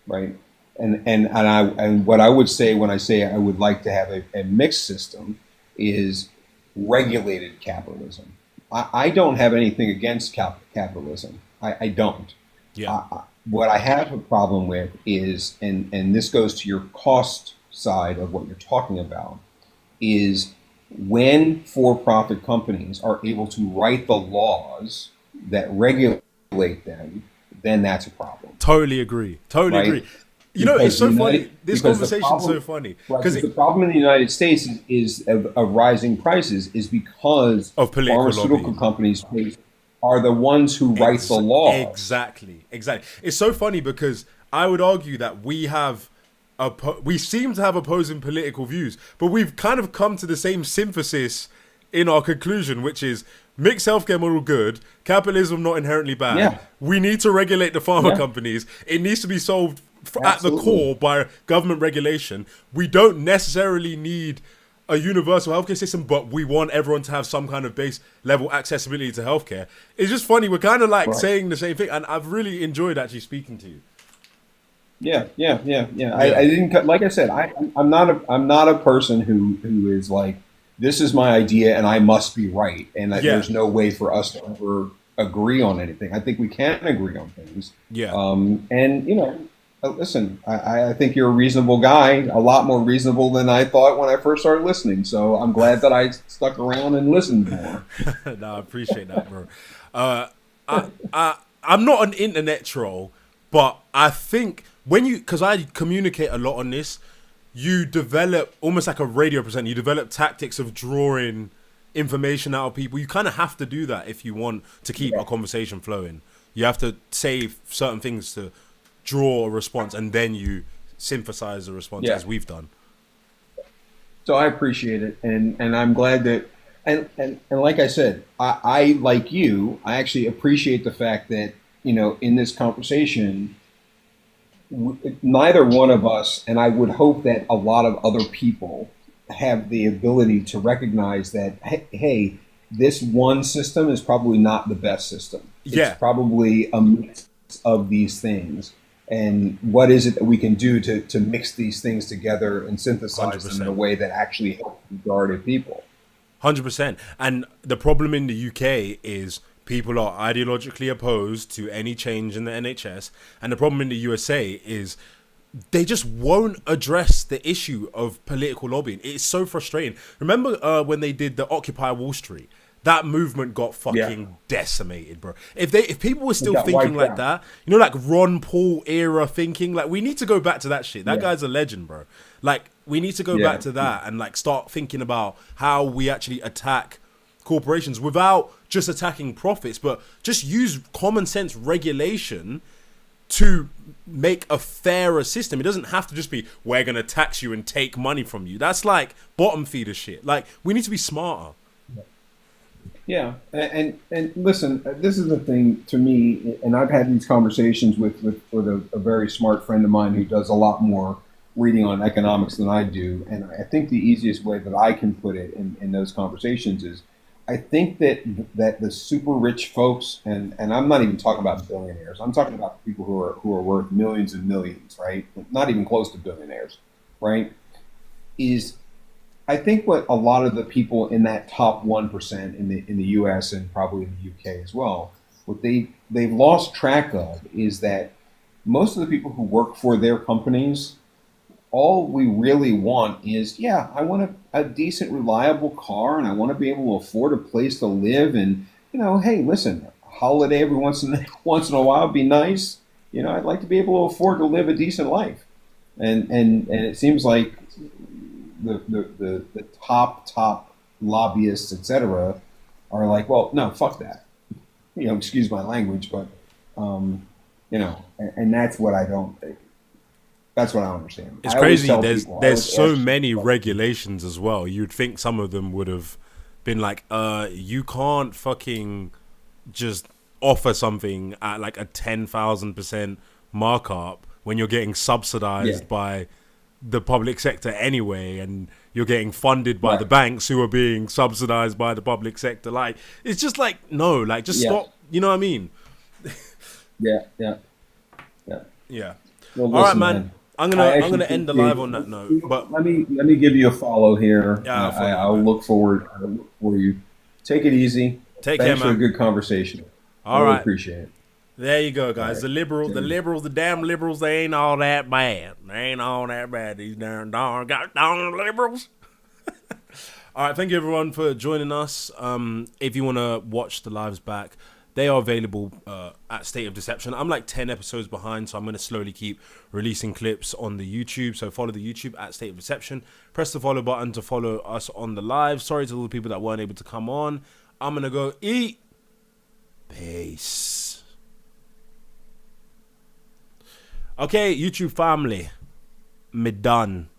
right? And what I would say when I say I would like to have a mixed system is regulated capitalism. I don't have anything against capitalism. I don't. Yeah. What I have a problem with is, and this goes to your cost side of what you're talking about, is when for-profit companies are able to write the laws that regulate them, then that's a problem. Totally agree. Totally Right. agree. You know, it's Because so the funny. United- This because the conversation's so problem- funny. Right, Because the problem in the United States is of rising prices is because Of political pharmaceutical lobbying. companies are the ones who write the law. Exactly. It's so funny because I would argue that we seem to have opposing political views, but we've kind of come to the same synthesis in our conclusion, which is mixed healthcare model good, capitalism not inherently bad. Yeah. We need to regulate the pharma Yeah. companies. It needs to be solved at the Absolutely. core by government regulation. We don't necessarily need a universal healthcare system, but we want everyone to have some kind of base level accessibility to healthcare. It's just funny. We're kind of like Right. saying the same thing, and I've really enjoyed actually speaking to you. Yeah. I didn't, like I said, I'm not a person who is like, this is my idea and I must be right, and that Yeah. there's no way for us to ever agree on anything. I think we can agree on things. Yeah. And listen, I think you're a reasonable guy, a lot more reasonable than I thought when I first started listening. So I'm glad that I stuck around and listened more. No, I appreciate that, bro. I'm not an internet troll, but I think because I communicate a lot on this, you develop almost like a radio presenter. You develop tactics of drawing information out of people. You kind of have to do that if you want to keep a conversation flowing. You have to say certain things to draw a response, and then you synthesize the response Yeah. as we've done. So I appreciate it, and I'm glad that, and like I said, I like you, I actually appreciate the fact that in this conversation, neither one of us, and I would hope that a lot of other people have the ability to recognize that, hey, this one system is probably not the best system. Yeah. It's probably a mix of these things. And what is it that we can do to mix these things together and synthesize them in a 100%. way that actually helps the majority of people? 100%. And the problem in the UK is people are ideologically opposed to any change in the NHS. And the problem in the USA is they just won't address the issue of political lobbying. It's so frustrating. Remember when they did the Occupy Wall Street? That movement got fucking decimated, bro. If people were still got thinking wiped like out. that, like Ron Paul era thinking, like we need to go back to that shit. That Yeah. guy's a legend, bro. Like we need to go Yeah. back to that and like start thinking about how we actually attack corporations without just attacking profits, but just use common sense regulation to make a fairer system. It doesn't have to just be, we're going to tax you and take money from you. That's like bottom feeder shit. Like, we need to be smarter. Yeah, and listen, this is the thing to me, and I've had these conversations with a very smart friend of mine who does a lot more reading on economics than I do, and I think the easiest way that I can put it in those conversations is, I think that the super rich folks, and I'm not even talking about billionaires, I'm talking about people who are worth millions and millions, right? Not even close to billionaires, right? Is I think what a lot of the people in that top 1% in the U.S. and probably in the U.K. as well, what they've lost track of is that most of the people who work for their companies, all we really want is, yeah, I want a decent, reliable car, and I want to be able to afford a place to live, and hey, listen, a holiday every once in a while would be nice. I'd like to be able to afford to live a decent life, and it seems like the top lobbyists, etc., are like, well, no, fuck that. Excuse my language, but and that's what I don't. That's what I don't understand. It's I always crazy. tell There's people. I there's always so ask many people, regulations as well. You'd think some of them would have been like, you can't fucking just offer something at like a 10,000% markup when you're getting yeah, subsidized by the public sector anyway, and you're getting funded by the right, banks who are being subsidized by the public sector. Like, it's just like, no, like, just yeah, stop. You know what I mean? yeah, yeah, yeah. Yeah. Well, All right, listen, man. man. I'm I gonna I'm actually gonna end the appreciate. live on that note. But Let me give you a follow here. yeah, I'll follow you I'll back. look forward. I'll look for you. Take it easy. Take care, Thanks for a man. good conversation. I All really right. appreciate it. There you go, All guys. right. The damn liberals, they ain't all that bad. They ain't all that bad. These darn goddamn liberals. All right, thank you everyone for joining us. If you want to watch the lives back, they are available at State of Deception. I'm like 10 episodes behind, so I'm going to slowly keep releasing clips on the YouTube. So follow the YouTube at State of Deception. Press the follow button to follow us on the live. Sorry to all the people that weren't able to come on. I'm going to go eat. Peace. Okay, YouTube family, me done.